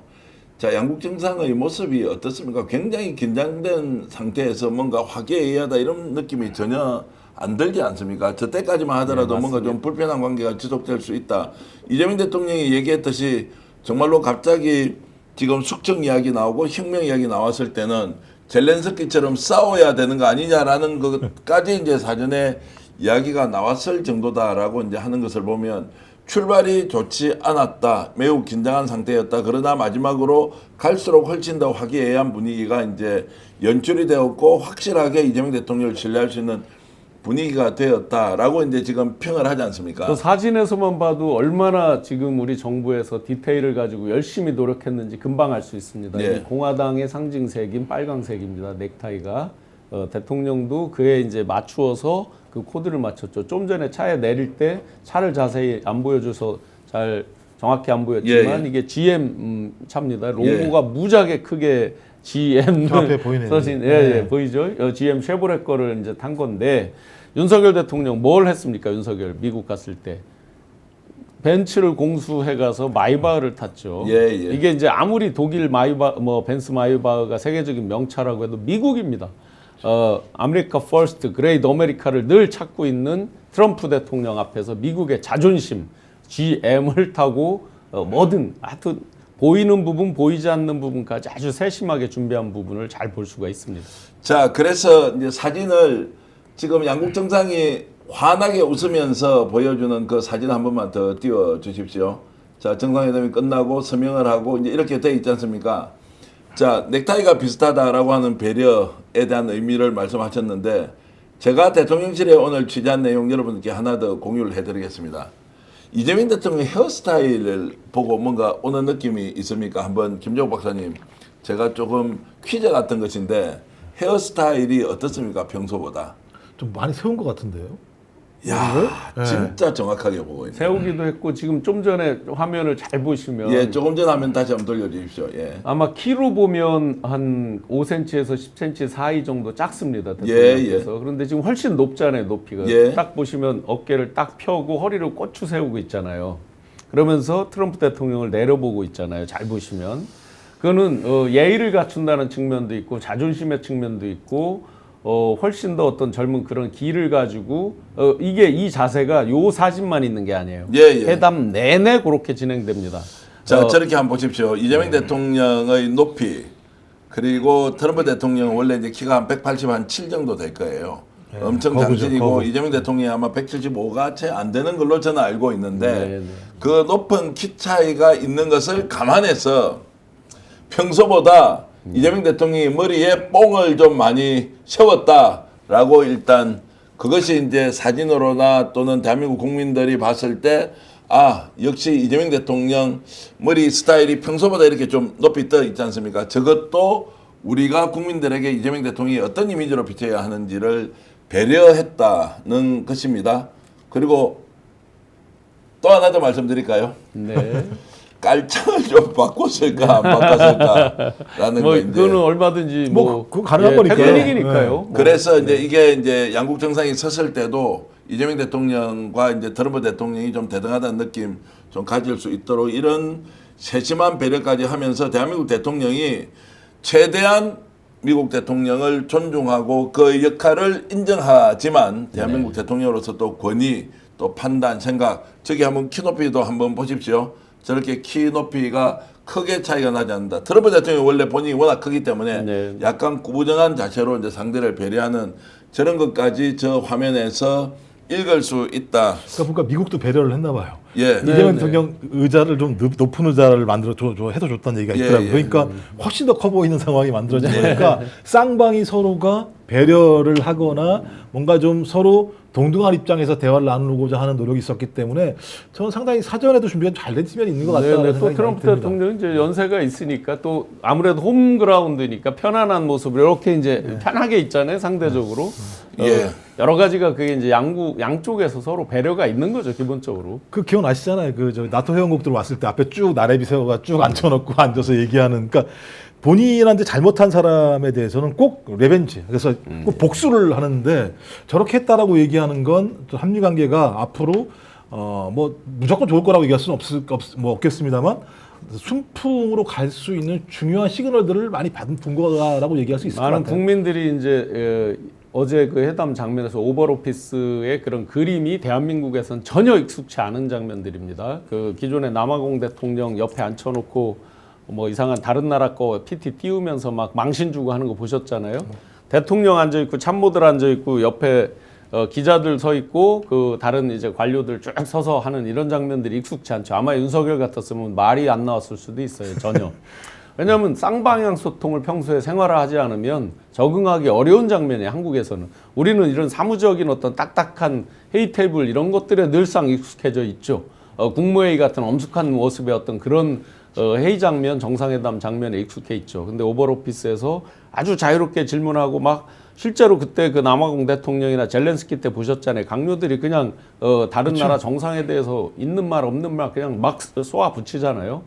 Speaker 2: 자, 양국 정상의 모습이 어떻습니까? 굉장히 긴장된 상태에서 뭔가 화기애애하다 이런 느낌이 전혀 안 들지 않습니까? 저 때까지만 하더라도 뭔가 좀 불편한 관계가 지속될 수 있다. 이재명 대통령이 얘기했듯이 정말로 갑자기 지금 숙청 이야기 나오고 혁명 이야기 나왔을 때는 젤렌스키처럼 싸워야 되는 거 아니냐라는 것까지 이제 사전에 이야기가 나왔을 정도다라고 이제 하는 것을 보면 출발이 좋지 않았다. 매우 긴장한 상태였다. 그러나 마지막으로 갈수록 훨씬 더 화기애애한 분위기가 이제 연출이 되었고 확실하게 이재명 대통령을 신뢰할 수 있는 분위기가 되었다라고 이제 지금 평을 하지 않습니까?
Speaker 4: 그 사진에서만 봐도 얼마나 지금 우리 정부에서 디테일을 가지고 열심히 노력했는지 금방 알 수 있습니다.
Speaker 2: 네.
Speaker 4: 이 공화당의 상징색인 빨강색입니다. 넥타이가 대통령도 그에 이제 맞추어서 그 코드를 맞췄죠. 좀 전에 차에 내릴 때 차를 자세히 안 보여줘서 잘 정확히 안 보였지만
Speaker 2: 예.
Speaker 4: 이게 GM 차입니다. 로고가 무지하게 크게 GM
Speaker 3: 저 앞에 보이네요.
Speaker 4: 써진
Speaker 3: 네.
Speaker 4: 보이죠? GM 쉐보레 거를 이제 탄 건데 윤석열 대통령 뭘 했습니까? 윤석열 미국 갔을 때 벤츠를 공수해 가서 마이바흐를 탔죠.
Speaker 2: 예.
Speaker 4: 이게 이제 아무리 독일 벤츠 마이바흐가 세계적인 명차라고 해도 미국입니다. 아메리카 퍼스트, 그레이트 아메리카를 늘 찾고 있는 트럼프 대통령 앞에서 미국의 자존심, GM을 타고 뭐든 하여튼 보이는 부분, 보이지 않는 부분까지 아주 세심하게 준비한 부분을 잘 볼 수가 있습니다.
Speaker 2: 자, 그래서 이제 사진을 지금 양국 정상이 환하게 웃으면서 보여주는 그 사진 한 번만 더 띄워 주십시오. 자, 정상회담이 끝나고 서명을 하고 이제 이렇게 돼 있지 않습니까? 자, 넥타이가 비슷하다라고 하는 배려에 대한 의미를 말씀하셨는데 제가 대통령실에 오늘 취재한 내용 여러분께 하나 더 공유를 해드리겠습니다. 이재명 대통령 헤어스타일을 보고 뭔가 오는 느낌이 있습니까? 한번 김종욱 박사님, 제가 조금 퀴즈 같은 것인데 헤어스타일이 어떻습니까? 평소보다.
Speaker 3: 좀 많이 세운 것 같은데요.
Speaker 2: 야,
Speaker 3: 네.
Speaker 2: 진짜 정확하게 보고 있네요.
Speaker 4: 세우기도 했고 지금 좀 전에 화면을 잘 보시면
Speaker 2: 예, 조금 전 화면 다시 한번 돌려주십시오. 예.
Speaker 4: 아마 키로 보면 한 5cm에서 10cm 사이 정도 작습니다.
Speaker 2: 예,
Speaker 4: 대통령께서. 그런데 지금 훨씬 높잖아요, 높이가.
Speaker 2: 예.
Speaker 4: 딱 보시면 어깨를 딱 펴고 허리를 꼬추 세우고 있잖아요. 그러면서 트럼프 대통령을 내려보고 있잖아요. 잘 보시면. 그거는 예의를 갖춘다는 측면도 있고 자존심의 측면도 있고 훨씬 더 어떤 젊은 그런 기를 가지고 이게 이 자세가 요 사진만 있는 게 아니에요.
Speaker 2: 예, 예.
Speaker 4: 회담 내내 그렇게 진행됩니다.
Speaker 2: 자, 저렇게 한번 보십시오. 이재명 대통령의 높이 그리고 트럼프 대통령은 원래 이제 키가 한 187 정도 될 거예요. 엄청
Speaker 3: 거구죠,
Speaker 2: 장신이고
Speaker 3: 거구.
Speaker 2: 이재명 대통령이 아마 175가 채 안 되는 걸로 저는 알고 있는데
Speaker 4: 네, 네.
Speaker 2: 그 높은 키 차이가 있는 것을 감안해서 평소보다 이재명 대통령이 머리에 뽕을 좀 많이 세웠다라고 일단 그것이 이제 사진으로나 또는 대한민국 국민들이 봤을 때 아, 역시 이재명 대통령 머리 스타일이 평소보다 이렇게 좀 높이 떠 있지 않습니까? 저것도 우리가 국민들에게 이재명 대통령이 어떤 이미지로 비춰야 하는지를 배려했다는 것입니다. 그리고 또 하나 더 말씀드릴까요?
Speaker 4: 네.
Speaker 2: 깔창을 좀 바꿨을까 안 바꿨을까라는
Speaker 4: 뭐
Speaker 2: 거 이제
Speaker 4: 그거는 얼마든지
Speaker 3: 뭐 그거 가능한 거니까요.
Speaker 4: 테크닉이니까요. 뭐.
Speaker 2: 그래서 이제 양국 정상이 섰을 때도 이재명 대통령과 이제 트럼프 대통령이 좀 대등하다는 느낌 좀 가질 수 있도록 이런 세심한 배려까지 하면서 대한민국 대통령이 최대한 미국 대통령을 존중하고 그 역할을 인정하지만 대한민국 대통령으로서 또 권위 또 판단 생각 저기 한번 키 높이도 한번 보십시오. 저렇게 키 높이가 크게 차이가 나지 않는다. 트럼프 대통령이 원래 본인이 워낙 크기 때문에
Speaker 4: 네.
Speaker 2: 약간 구부정한 자세로 이제 상대를 배려하는 저런 것까지 저 화면에서 읽을 수 있다.
Speaker 3: 그러니까 보니까 미국도 배려를 했나 봐요.
Speaker 2: 예.
Speaker 3: 이재명
Speaker 4: 네.
Speaker 3: 대통령 의자를 좀 높은 의자를 만들어 해서 줬다는 얘기가
Speaker 2: 예,
Speaker 3: 있더라고요.
Speaker 2: 예.
Speaker 3: 그러니까 훨씬 더 커 보이는 상황이 만들어지니까 쌍방이 서로가 배려를 하거나 뭔가 좀 서로 동등한 입장에서 대화를 나누고자 하는 노력이 있었기 때문에 저는 상당히 사전에도 준비가 잘 된 측면이 있는 것 같다는
Speaker 4: 네, 또
Speaker 3: 생각이
Speaker 4: 트럼프
Speaker 3: 듭니다.
Speaker 4: 대통령은 이제 연세가 있으니까 또 아무래도 홈그라운드니까 편안한 모습을 이렇게 이제 편하게 있잖아요, 상대적으로.
Speaker 2: 예.
Speaker 4: 여러 가지가 그게 이제 양쪽에서 서로 배려가 있는 거죠, 기본적으로.
Speaker 3: 그 기억나시잖아요. 그 저 나토 회원국들 왔을 때 앞에 쭉 나래비 세워가 쭉 앉혀놓고 앉아서 얘기하는. 그러니까 본인한테 잘못한 사람에 대해서는 꼭 레벤지, 그래서 꼭 복수를 하는데 저렇게 했다라고 얘기하는 건 한미 관계가 앞으로 뭐 무조건 좋을 거라고 얘기할 수는 없겠습니다만 순풍으로 갈 수 있는 중요한 시그널들을 많이 본 거라고 얘기할 수 있을 것
Speaker 4: 많은
Speaker 3: 같아요.
Speaker 4: 국민들이 이제 어제 그 회담 장면에서 오벌오피스의 그런 그림이 대한민국에선 전혀 익숙치 않은 장면들입니다. 그 기존의 남아공 대통령 옆에 앉혀놓고 뭐 이상한 다른 나라 거 PT 띄우면서 막 망신 주고 하는 거 보셨잖아요. 대통령 앉아 있고 참모들 앉아 있고 옆에 기자들 서 있고 그 다른 이제 관료들 쭉 서서 하는 이런 장면들이 익숙치 않죠. 아마 윤석열 같았으면 말이 안 나왔을 수도 있어요. 전혀. 왜냐하면 쌍방향 소통을 평소에 생활화하지 않으면 적응하기 어려운 장면이에요. 한국에서는. 우리는 이런 사무적인 어떤 딱딱한 회의 테이블 이런 것들에 늘상 익숙해져 있죠. 국무회의 같은 엄숙한 모습의 어떤 그런 회의 장면, 정상회담 장면에 익숙해 있죠. 근데 오벌오피스에서 아주 자유롭게 질문하고 막 실제로 그때 그 남아공 대통령이나 젤렌스키 때 보셨잖아요. 강요들이 그냥 다른 나라 정상에 대해서 있는 말 없는 말 그냥 막 쏘아 붙이잖아요.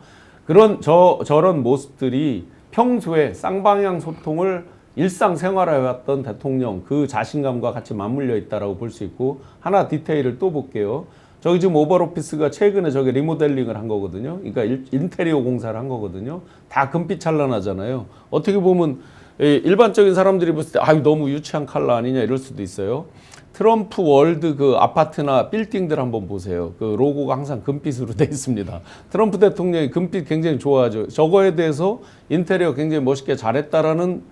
Speaker 4: 저런 모습들이 평소에 쌍방향 소통을 일상생활해왔던 대통령 그 자신감과 같이 맞물려 있다라고 볼 수 있고 하나 디테일을 또 볼게요. 저기 지금 오벌오피스가 최근에 저기 리모델링을 한 거거든요. 그러니까 인테리어 공사를 한 거거든요. 다 금빛 찬란하잖아요. 어떻게 보면 일반적인 사람들이 봤을 때 아유 너무 유치한 컬러 아니냐 이럴 수도 있어요. 트럼프 월드 그 아파트나 빌딩들 한번 보세요. 그 로고가 항상 금빛으로 돼 있습니다. 트럼프 대통령이 금빛 굉장히 좋아하죠. 저거에 대해서 인테리어 굉장히 멋있게 잘했다라는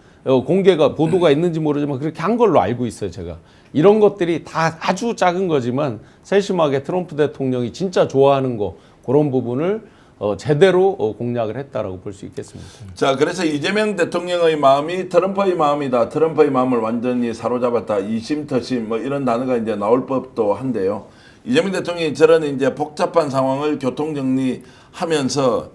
Speaker 4: 공개가 보도가 있는지 모르지만 그렇게 한 걸로 알고 있어요, 제가. 이런 것들이 다 아주 작은 거지만 세심하게 트럼프 대통령이 진짜 좋아하는 거 그런 부분을 제대로 공략을 했다라고 볼 수 있겠습니다.
Speaker 2: 자, 그래서 이재명 대통령의 마음이 트럼프의 마음이다. 트럼프의 마음을 완전히 사로잡았다. 이심터심 뭐 이런 단어가 이제 나올 법도 한데요. 이재명 대통령이 저런 이제 복잡한 상황을 교통정리하면서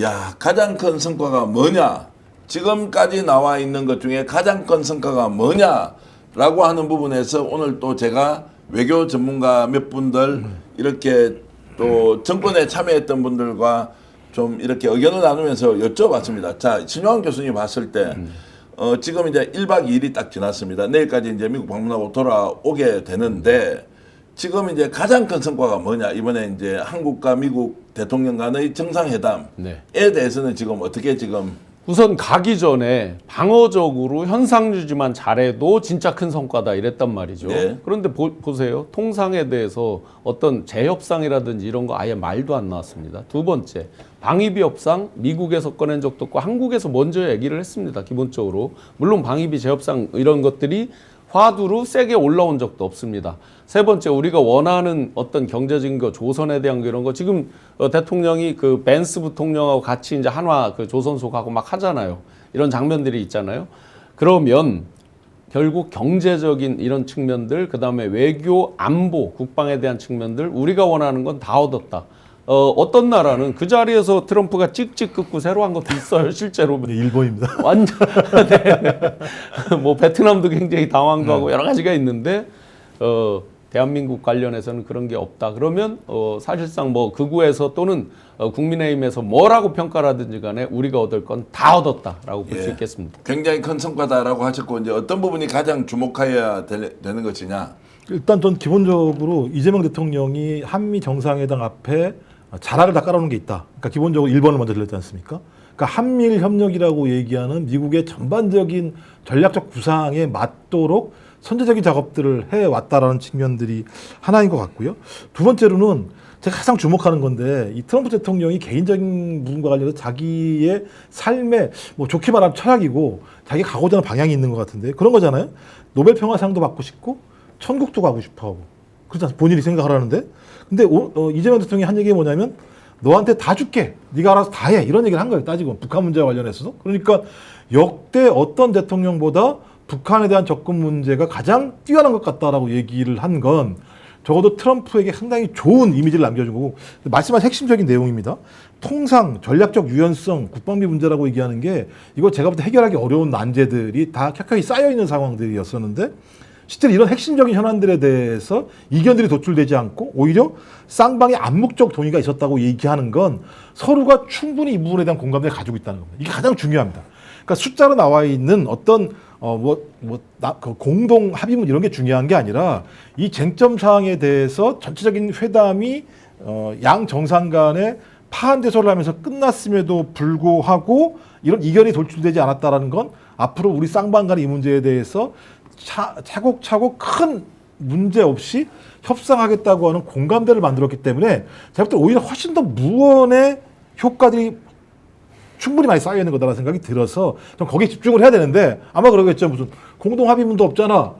Speaker 2: 야, 가장 큰 성과가 뭐냐? 지금까지 나와 있는 것 중에 가장 큰 성과가 뭐냐라고 하는 부분에서 오늘 또 제가 외교 전문가 몇 분들 이렇게 또 정권에 참여했던 분들과 좀 이렇게 의견을 나누면서 여쭤봤습니다. 자, 신용환 교수님 봤을 때 지금 이제 1박 2일이 딱 지났습니다. 내일까지 이제 미국 방문하고 돌아오게 되는데 지금 이제 가장 큰 성과가 뭐냐? 이번에 이제 한국과 미국 대통령 간의 정상회담에
Speaker 4: 네.
Speaker 2: 대해서는 지금 어떻게 지금
Speaker 4: 우선 가기 전에 방어적으로 현상 유지만 잘해도 진짜 큰 성과다 이랬단 말이죠.
Speaker 2: 네.
Speaker 4: 그런데 보세요. 통상에 대해서 어떤 재협상이라든지 이런 거 아예 말도 안 나왔습니다. 두 번째, 방위비 협상 미국에서 꺼낸 적도 없고 한국에서 먼저 얘기를 했습니다. 기본적으로. 물론 방위비 재협상 이런 것들이 화두로 세게 올라온 적도 없습니다. 세 번째, 우리가 원하는 어떤 경제적인 거, 조선에 대한 거 이런 거 지금 대통령이 그 벤스 부통령하고 같이 이제 한화 그 조선소하고 막 하잖아요. 이런 장면들이 있잖아요. 그러면 결국 경제적인 이런 측면들, 그 다음에 외교, 안보, 국방에 대한 측면들 우리가 원하는 건 다 얻었다. 어떤 나라는 그 자리에서 트럼프가 찍찍 긋고 새로 한 것도 있어요, 실제로.
Speaker 3: 네, 일본입니다.
Speaker 4: 완전, 네. 뭐, 베트남도 굉장히 당황도 하고 여러 가지가 있는데, 대한민국 관련해서는 그런 게 없다. 그러면, 사실상 뭐, 극우에서 또는 국민의힘에서 뭐라고 평가를 하든지 간에 우리가 얻을 건 다 얻었다라고 볼 수
Speaker 2: 예.
Speaker 4: 있겠습니다.
Speaker 2: 굉장히 큰 성과다라고 하셨고 이제 어떤 부분이 가장 주목해야 되는 것이냐?
Speaker 3: 일단 전 기본적으로 이재명 대통령이 한미 정상회담 앞에 자락을 다 깔아놓은 게 있다. 그러니까 기본적으로 1번을 먼저 들렸지 않습니까? 그러니까 한미일 협력이라고 얘기하는 미국의 전반적인 전략적 구상에 맞도록 선제적인 작업들을 해왔다라는 측면들이 하나인 것 같고요. 두 번째로는 제가 가장 주목하는 건데 이 트럼프 대통령이 개인적인 부분과 관련해서 자기의 삶에 뭐 좋게 말하면 철학이고 자기가 가고자 하는 방향이 있는 것 같은데 그런 거잖아요. 노벨 평화상도 받고 싶고 천국도 가고 싶어하고 그렇지 않습니까? 본인이 생각하라는데 근데 이재명 대통령이 한 얘기가 뭐냐면 너한테 다 줄게. 네가 알아서 다 해. 이런 얘기를 한 거예요. 따지고 북한 문제와 관련해서도. 그러니까 역대 어떤 대통령보다 북한에 대한 접근 문제가 가장 뛰어난 것 같다라고 얘기를 한 건 적어도 트럼프에게 상당히 좋은 이미지를 남겨준 거고 말씀하신 핵심적인 내용입니다. 통상 전략적 유연성 국방비 문제라고 얘기하는 게 이거 제가 볼 때 해결하기 어려운 난제들이 다 켜켜이 쌓여있는 상황들이었었는데 실제로 이런 핵심적인 현안들에 대해서 이견들이 도출되지 않고 오히려 쌍방의 암묵적 동의가 있었다고 얘기하는 건 서로가 충분히 이 부분에 대한 공감대를 가지고 있다는 겁니다. 이게 가장 중요합니다. 그러니까 숫자로 나와 있는 어떤 그 공동 합의문 이런 게 중요한 게 아니라 이 쟁점 사항에 대해서 전체적인 회담이 양 정상 간에 파한대소를 하면서 끝났음에도 불구하고 이런 이견이 도출되지 않았다라는 건 앞으로 우리 쌍방 간의 이 문제에 대해서 차곡차곡 큰 문제 없이 협상하겠다고 하는 공감대를 만들었기 때문에 제가 볼 때 오히려 훨씬 더 무언의 효과들이 충분히 많이 쌓여 있는 거다라는 생각이 들어서 좀 거기에 집중을 해야 되는데 아마 그러겠죠. 무슨 공동 합의문도 없잖아.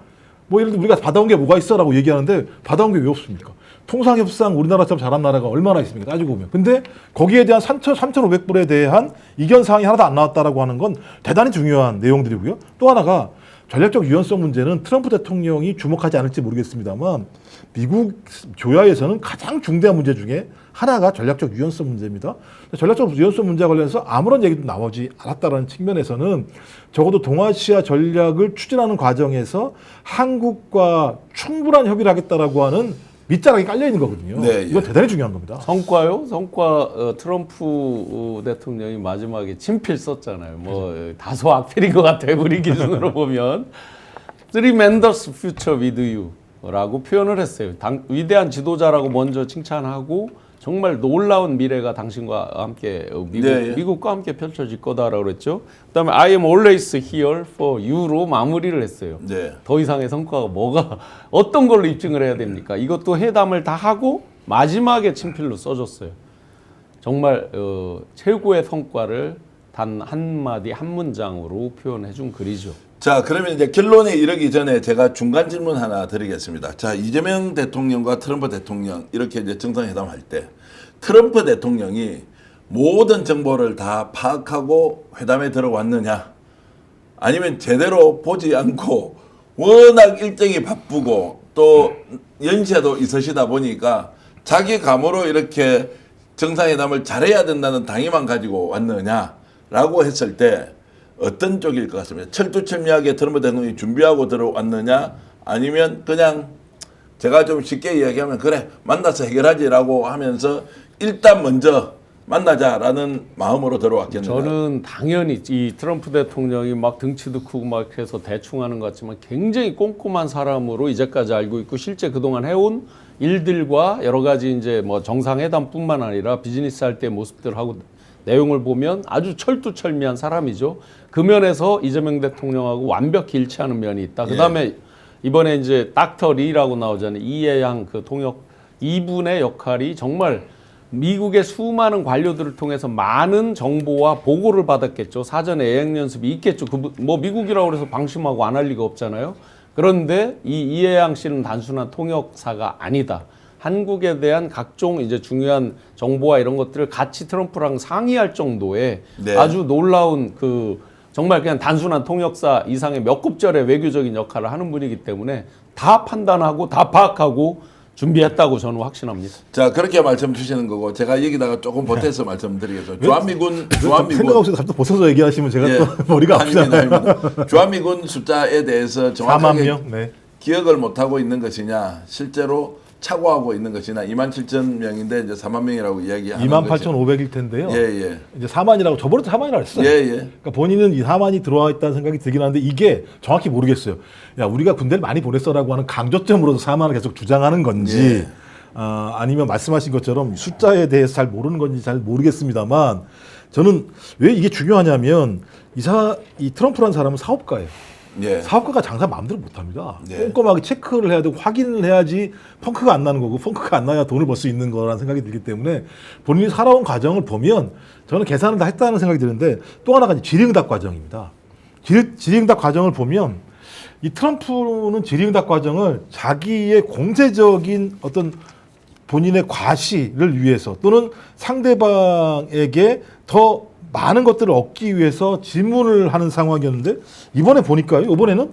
Speaker 3: 뭐 예를 들어 우리가 받아온 게 뭐가 있어라고 얘기하는데 받아온 게 왜 없습니까? 통상협상 우리나라처럼 잘한 나라가 얼마나 있습니까? 따지고 보면. 근데 거기에 대한 3,500불에 대한 이견 사항이 하나도 안 나왔다라고 하는 건 대단히 중요한 내용들이고요. 또 하나가 전략적 유연성 문제는 트럼프 대통령이 주목하지 않을지 모르겠습니다만 미국 조야에서는 가장 중대한 문제 중에 하나가 전략적 유연성 문제입니다. 전략적 유연성 문제와 관련해서 아무런 얘기도 나오지 않았다는 측면에서는 적어도 동아시아 전략을 추진하는 과정에서 한국과 충분한 협의를 하겠다라고 하는 밑자락이 깔려 있는 거거든요.
Speaker 2: 네,
Speaker 3: 이건
Speaker 2: 예.
Speaker 3: 대단히 중요한 겁니다.
Speaker 4: 성과요? 성과 트럼프 대통령이 마지막에 친필 썼잖아요. 뭐 다소 악필인 것 같아요. 우리 기준으로 보면 Tremendous future with you라고 표현을 했어요. 위대한 지도자라고 먼저 칭찬하고 정말 놀라운 미래가 당신과 함께 미국과 함께 펼쳐질 거다라고 그랬죠. 그다음에 I am always here for you로 마무리를 했어요.
Speaker 2: 네.
Speaker 4: 더 이상의 성과가 뭐가 어떤 걸로 입증을 해야 됩니까? 이것도 회담을 다 하고 마지막에 친필로 써줬어요. 정말 최고의 성과를 단 한마디 한 문장으로 표현해 준 글이죠.
Speaker 2: 자, 그러면 이제 결론에 이르기 전에 제가 중간 질문 하나 드리겠습니다. 자, 이재명 대통령과 트럼프 대통령 이렇게 이제 정상회담할 때 트럼프 대통령이 모든 정보를 다 파악하고 회담에 들어왔느냐? 아니면 제대로 보지 않고 워낙 일정이 바쁘고 또 연세도 있으시다 보니까 자기 감으로 이렇게 정상회담을 잘해야 된다는 당위만 가지고 왔느냐라고 했을 때 어떤 쪽일 것 같습니다. 철두철미하게 트럼프 대통령이 준비하고 들어왔느냐 아니면 그냥 제가 좀 쉽게 이야기하면 그래 만나서 해결하지라고 하면서 일단 먼저 만나자라는 마음으로 들어왔겠는가.
Speaker 4: 저는 당연히 이 트럼프 대통령이 막 등치도 크고 막 해서 대충 하는 것 같지만 굉장히 꼼꼼한 사람으로 이제까지 알고 있고 실제 그동안 해온 일들과 여러 가지 이제 뭐 정상회담뿐만 아니라 비즈니스 할 때 모습들하고 내용을 보면 아주 철두철미한 사람이죠. 그 면에서 이재명 대통령하고 완벽히 일치하는 면이 있다. 그다음에 이번에 이제 닥터 리라고 나오잖아요. 이해양 그 통역 이분의 역할이 정말 미국의 수많은 관료들을 통해서 많은 정보와 보고를 받았겠죠. 사전에 예행 연습이 있겠죠. 뭐 미국이라고 해서 방심하고 안 할 리가 없잖아요. 그런데 이 이해양 씨는 단순한 통역사가 아니다. 한국에 대한 각종 이제 중요한 정보와 이런 것들을 같이 트럼프랑 상의할 정도의
Speaker 2: 네.
Speaker 4: 아주 놀라운 그 정말 그냥 단순한 통역사 이상의 몇 급절의 외교적인 역할을 하는 분이기 때문에 다 판단하고 다 파악하고 준비했다고 저는 확신합니다.
Speaker 2: 자, 그렇게 말씀 주시는 거고 제가 여기다가 조금 보태서 말씀드리겠습니다. 주한미군
Speaker 3: 생각 없이 갑자기 벗어서 얘기하시면 제가
Speaker 2: 예.
Speaker 3: 또 머리가 아프잖아요.
Speaker 2: 아닙니다. 주한미군 숫자에 대해서
Speaker 3: 4만
Speaker 2: 정확하게
Speaker 3: 명. 네.
Speaker 2: 기억을 못하고 있는 것이냐 실제로 착오하고 있는 것이냐 27,000명인데 이제 4만 명이라고 이야기하는
Speaker 3: 28,500일 텐데요.
Speaker 2: 예예.
Speaker 3: 이제 4만이라고 저번에도 4만이라고 했어요.
Speaker 2: 예예.
Speaker 3: 그러니까 본인은 이 4만이 들어와 있다는 생각이 들긴 하는데 이게 정확히 모르겠어요. 야 우리가 군대를 많이 보냈어라고 하는 강조점으로서 4만을 계속 주장하는 건지
Speaker 2: 예.
Speaker 3: 아니면 말씀하신 것처럼 숫자에 대해서 잘 모르는 건지 잘 모르겠습니다만 저는 왜 이게 중요하냐면 이 트럼프라는 사람은 사업가예요.
Speaker 2: 예.
Speaker 3: 사업가가 장사 마음대로 못합니다.
Speaker 2: 네.
Speaker 3: 꼼꼼하게 체크를 해야 되고 확인을 해야지 펑크가 안 나는 거고 펑크가 안 나야 돈을 벌 수 있는 거라는 생각이 들기 때문에 본인이 살아온 과정을 보면 저는 계산을 다 했다는 생각이 드는데 또 하나가 이제 질의응답 과정입니다. 질의응답 과정을 보면 이 트럼프는 질의응답 과정을 자기의 공세적인 어떤 본인의 과시를 위해서 또는 상대방에게 더 많은 것들을 얻기 위해서 질문을 하는 상황이었는데 이번에 보니까요. 이번에는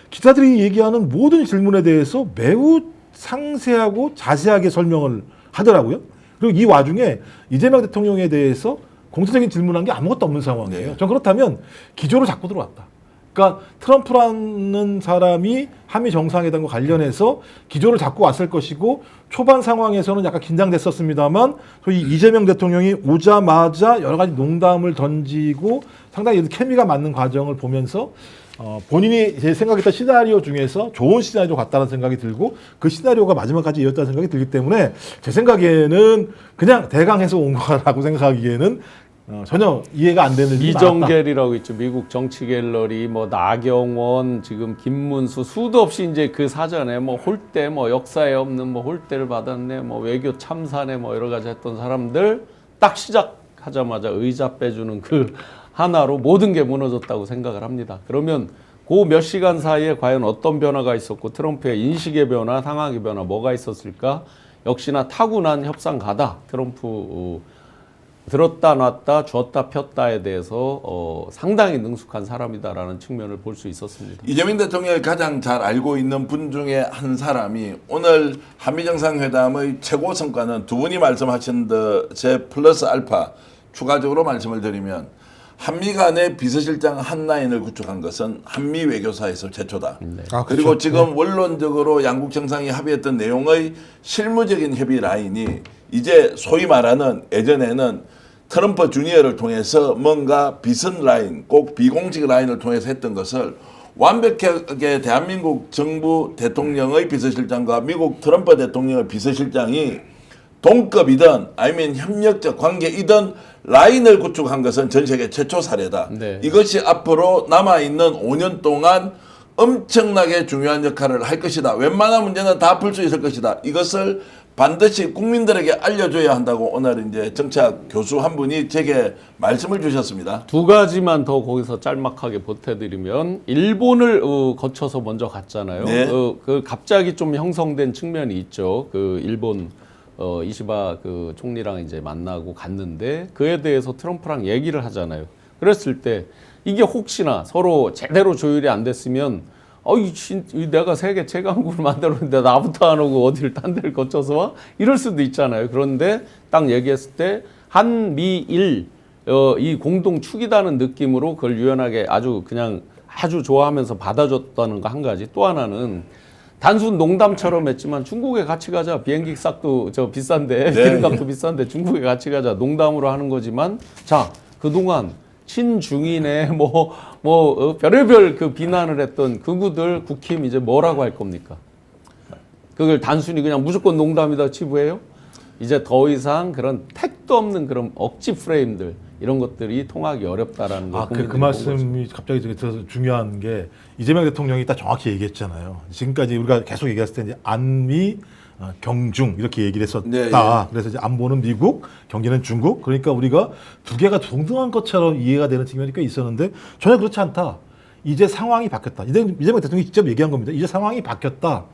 Speaker 3: 기자들이 얘기하는 모든 질문에 대해서 매우 상세하고 자세하게 설명을 하더라고요. 그리고 이 와중에 이재명 대통령에 대해서 공세적인 질문한 게 아무것도 없는 상황이에요.
Speaker 2: 네.
Speaker 3: 전 그렇다면 기조를 잡고 들어왔다. 그러니까 트럼프라는 사람이 한미 정상회담과 관련해서 기조를 잡고 왔을 것이고 초반 상황에서는 약간 긴장됐었습니다만 소위 이재명 대통령이 오자마자 여러 가지 농담을 던지고 상당히 케미가 맞는 과정을 보면서 본인이 제 생각했던 시나리오 중에서 좋은 시나리오 같다는 생각이 들고 그 시나리오가 마지막까지 이었다는 생각이 들기 때문에 제 생각에는 그냥 대강해서 온 거라고 생각하기에는 전혀 이해가 안 되는
Speaker 4: 이정갤이라고 있죠. 미국 정치 갤러리, 뭐 나경원, 지금 김문수 수도 없이 이제 그 사전에 뭐 홀대, 뭐 역사에 없는 뭐 홀대를 받았네, 뭐 외교 참사네, 뭐 여러 가지 했던 사람들 딱 시작하자마자 의자 빼주는 그 하나로 모든 게 무너졌다고 생각을 합니다. 그러면 그 몇 시간 사이에 과연 어떤 변화가 있었고 트럼프의 인식의 변화, 상황의 변화 뭐가 있었을까? 역시나 타고난 협상가다. 트럼프 들었다 놨다 줬다 폈다에 대해서 상당히 능숙한 사람이다라는 측면을 볼 수 있었습니다.
Speaker 2: 이재명 대통령을 가장 잘 알고 있는 분 중에 한 사람이 오늘 한미정상회담의 최고 성과는 두 분이 말씀하신 제 플러스 알파 추가적으로 말씀을 드리면 한미 간의 비서실장 한 라인을 구축한 것은 한미 외교사에서 최초다.
Speaker 4: 네.
Speaker 2: 그리고
Speaker 3: 그렇죠.
Speaker 2: 지금 원론적으로 양국 정상이 합의했던 내용의 실무적인 협의 라인이 이제 소위 말하는 예전에는 트럼프 주니어를 통해서 뭔가 비선 라인, 꼭 비공식 라인을 통해서 했던 것을 완벽하게 대한민국 정부 대통령의 비서실장과 미국 트럼프 대통령의 비서실장이 동급이든 아니면 협력적 관계이든 라인을 구축한 것은 전 세계 최초 사례다.
Speaker 4: 네.
Speaker 2: 이것이 앞으로 남아있는 5년 동안 엄청나게 중요한 역할을 할 것이다. 웬만한 문제는 다 풀 수 있을 것이다. 이것을 반드시 국민들에게 알려줘야 한다고 오늘 이제 정치학 교수 한 분이 제게 말씀을 주셨습니다.
Speaker 4: 두 가지만 더 거기서 짤막하게 보태드리면 일본을 거쳐서 먼저 갔잖아요.
Speaker 2: 네.
Speaker 4: 그 갑자기 좀 형성된 측면이 있죠. 그 일본 이시바 그 총리랑 이제 만나고 갔는데 그에 대해서 트럼프랑 얘기를 하잖아요. 그랬을 때 이게 혹시나 서로 제대로 조율이 안 됐으면 내가 세계 최강국을 만들었는데 나부터 안 오고 어디를 딴 데를 거쳐서 와? 이럴 수도 있잖아요. 그런데 딱 얘기했을 때 한미일 이 공동 축이다는 느낌으로 그걸 유연하게 아주 좋아하면서 받아줬다는 거 한 가지. 또 하나는 단순 농담처럼 했지만 중국에 같이 가자. 비행기 싹도 비싼데 기름값도 비싼데 중국에 같이 가자. 농담으로 하는 거지만 자 그동안 친중인의 별의별 그 비난을 했던 그구들 국힘 이제 뭐라고 할 겁니까? 그걸 단순히 그냥 무조건 농담이다 치부해요? 이제 더 이상 그런 택도 없는 그런 억지 프레임들 이런 것들이 통하기 어렵다라는 거.
Speaker 3: 그 말씀이 갑자기 들어서 중요한 게 이재명 대통령이 딱 정확히 얘기했잖아요. 지금까지 우리가 계속 얘기했을 때 이제 안미 경중 이렇게 얘기를 했었다.
Speaker 2: 네, 예.
Speaker 3: 그래서 이제 안보는 미국, 경제는 중국. 그러니까 우리가 두 개가 동등한 것처럼 이해가 되는 측면이 꽤 있었는데 전혀 그렇지 않다. 이제 상황이 바뀌었다. 이재명 대통령이 직접 얘기한 겁니다. 이제 상황이 바뀌었다.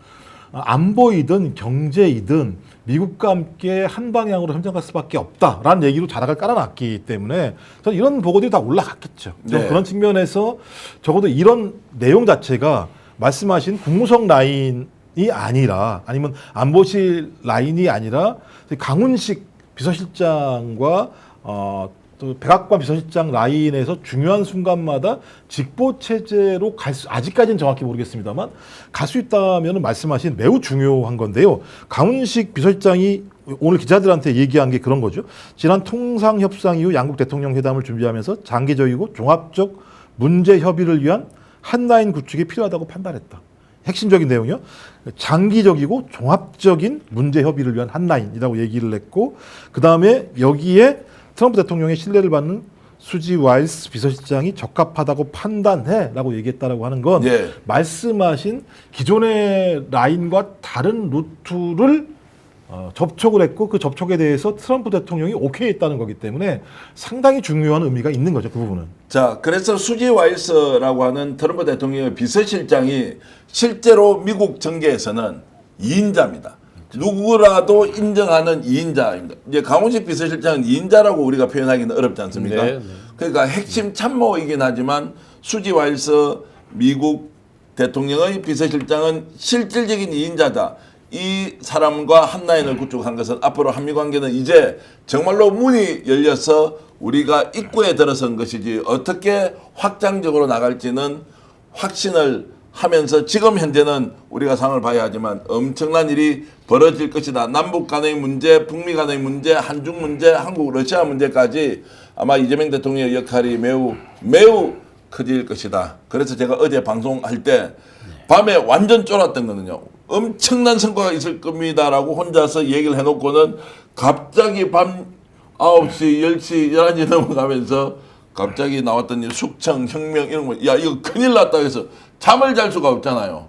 Speaker 3: 안보이든 경제이든 미국과 함께 한 방향으로 협력할 수밖에 없다라는 얘기로 자락을 깔아놨기 때문에 저는 이런 보고들이 다 올라갔겠죠.
Speaker 2: 네.
Speaker 3: 그런 측면에서 적어도 이런 내용 자체가 말씀하신 국무성 라인이 아니라 아니면 안보실 라인이 아니라 강훈식 비서실장과 또 백악관 비서실장 라인에서 중요한 순간마다 직보 체제로 아직까지는 정확히 모르겠습니다만 갈 수 있다면 말씀하신 매우 중요한 건데요. 강훈식 비서실장이 오늘 기자들한테 얘기한 게 그런 거죠. 지난 통상 협상 이후 양국 대통령 회담을 준비하면서 장기적이고 종합적 문제 협의를 위한 한라인 구축이 필요하다고 판단했다. 핵심적인 내용이요. 장기적이고 종합적인 문제 협의를 위한 한라인이라고 얘기를 했고 그 다음에 여기에 트럼프 대통령의 신뢰를 받는 수지 와일스 비서실장이 적합하다고 판단해라고 얘기했다라고 하는 건
Speaker 2: 예.
Speaker 3: 말씀하신 기존의 라인과 다른 루트를 접촉을 했고 그 접촉에 대해서 트럼프 대통령이 오케이 했다는 거기 때문에 상당히 중요한 의미가 있는 거죠. 그 부분은.
Speaker 2: 자, 그래서 수지 와일스라고 하는 트럼프 대통령의 비서실장이 실제로 미국 정계에서는 2인자입니다. 누구라도 인정하는 2인자입니다. 이제 강훈식 비서실장은 2인자라고 우리가 표현하기는 어렵지 않습니까?
Speaker 4: 네, 네.
Speaker 2: 그러니까 핵심 참모이긴 하지만 수지 와일스 미국 대통령의 비서실장은 실질적인 2인자다. 이 사람과 한라인을 구축한 것은 앞으로 한미 관계는 이제 정말로 문이 열려서 우리가 입구에 들어선 것이지 어떻게 확장적으로 나갈지는 확신을 하면서 지금 현재는 우리가 상황을 봐야 하지만 엄청난 일이 벌어질 것이다. 남북 간의 문제, 북미 간의 문제, 한중 문제, 한국 러시아 문제까지 아마 이재명 대통령의 역할이 매우 커질 것이다. 그래서 제가 어제 방송할 때 밤에 완전 쫄았던 거는요. 엄청난 성과가 있을 겁니다라고 혼자서 얘기를 해놓고는 갑자기 밤 9시, 10시, 11시 넘어가면서 갑자기 나왔던 이 숙청, 혁명 이런 거, 야 이거 큰일 났다 해서 잠을 잘 수가 없잖아요.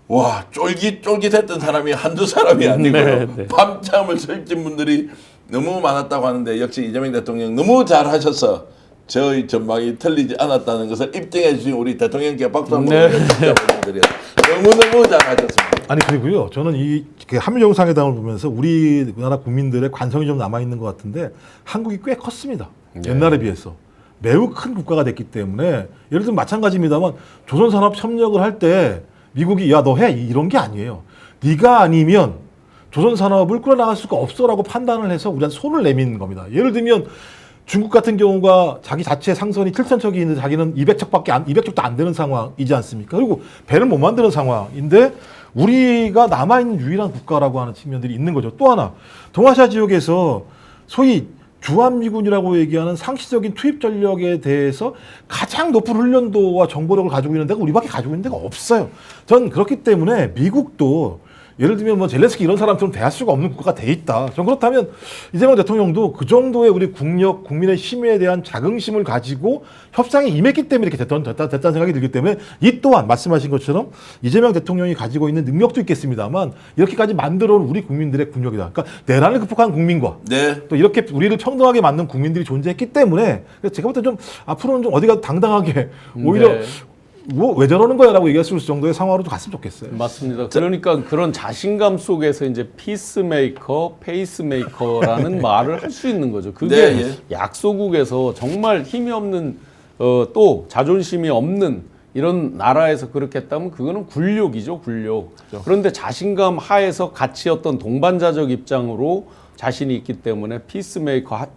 Speaker 2: 와 쫄깃쫄깃했던 사람이 한두 사람이 아니고요.
Speaker 4: 네.
Speaker 2: 밤잠을 설친 분들이 너무 많았다고 하는데 역시 이재명 대통령 너무 잘하셔서 저의 전망이 틀리지 않았다는 것을 입증해 주신 우리 대통령께 박수 한번 드립니다. 너무너무 잘하셨습니다.
Speaker 3: 아니 그리고요. 저는 이 한미 정상회담을 보면서 우리나라 국민들의 관성이 좀 남아 있는 것 같은데 한국이 꽤 컸습니다. 옛날에 비해서 매우 큰 국가가 됐기 때문에 예를 들면 마찬가지입니다만 조선산업협력을 할 때 미국이 야 너 해 이런 게 아니에요. 네가 아니면 조선산업을 끌어나갈 수가 없어라고 판단을 해서 우리한테 손을 내미는 겁니다. 예를 들면 중국 같은 경우가 자기 자체 상선이 7,000척이 있는데 자기는 200척도 안 되는 상황이지 않습니까? 그리고 배를 못 만드는 상황인데 우리가 남아있는 유일한 국가라고 하는 측면들이 있는 거죠. 또 하나 동아시아 지역에서 소위 주한미군이라고 얘기하는 상시적인 투입 전력에 대해서 가장 높은 훈련도와 정보력을 가지고 있는 데가 우리밖에 가지고 있는 데가 없어요. 전 그렇기 때문에 미국도 예를 들면 뭐 젤렌스키 이런 사람처럼 대할 수가 없는 국가가 돼 있다. 전 그렇다면 이재명 대통령도 그 정도의 우리 국력, 국민의 힘에 대한 자긍심을 가지고 협상에 임했기 때문에 이렇게 됐다는 생각이 들기 때문에 이 또한 말씀하신 것처럼 이재명 대통령이 가지고 있는 능력도 있겠습니다만 이렇게까지 만들어온 우리 국민들의 국력이다. 그러니까 내란을 극복한 국민과
Speaker 2: 네.
Speaker 3: 또 이렇게 우리를 평등하게 만든 국민들이 존재했기 때문에 그래서 제가 볼 때 좀 앞으로는 좀 어디가 당당하게 오히려
Speaker 4: 네.
Speaker 3: 뭐 왜 저러는 거야라고 얘기할 수 있을 정도의 상황으로 좀 갔으면 좋겠어요.
Speaker 4: 맞습니다. 그러니까 그런 자신감 속에서 이제 피스메이커, 페이스메이커라는 말을 할 수 있는 거죠. 그게
Speaker 2: 네, 예.
Speaker 4: 약소국에서 정말 힘이 없는 또 자존심이 없는 이런 나라에서 그렇게 했다면 그거는 굴욕이죠, 굴욕. 그런데 자신감 하에서 같이 어떤 동반자적 입장으로 자신이 있기 때문에 피스메이커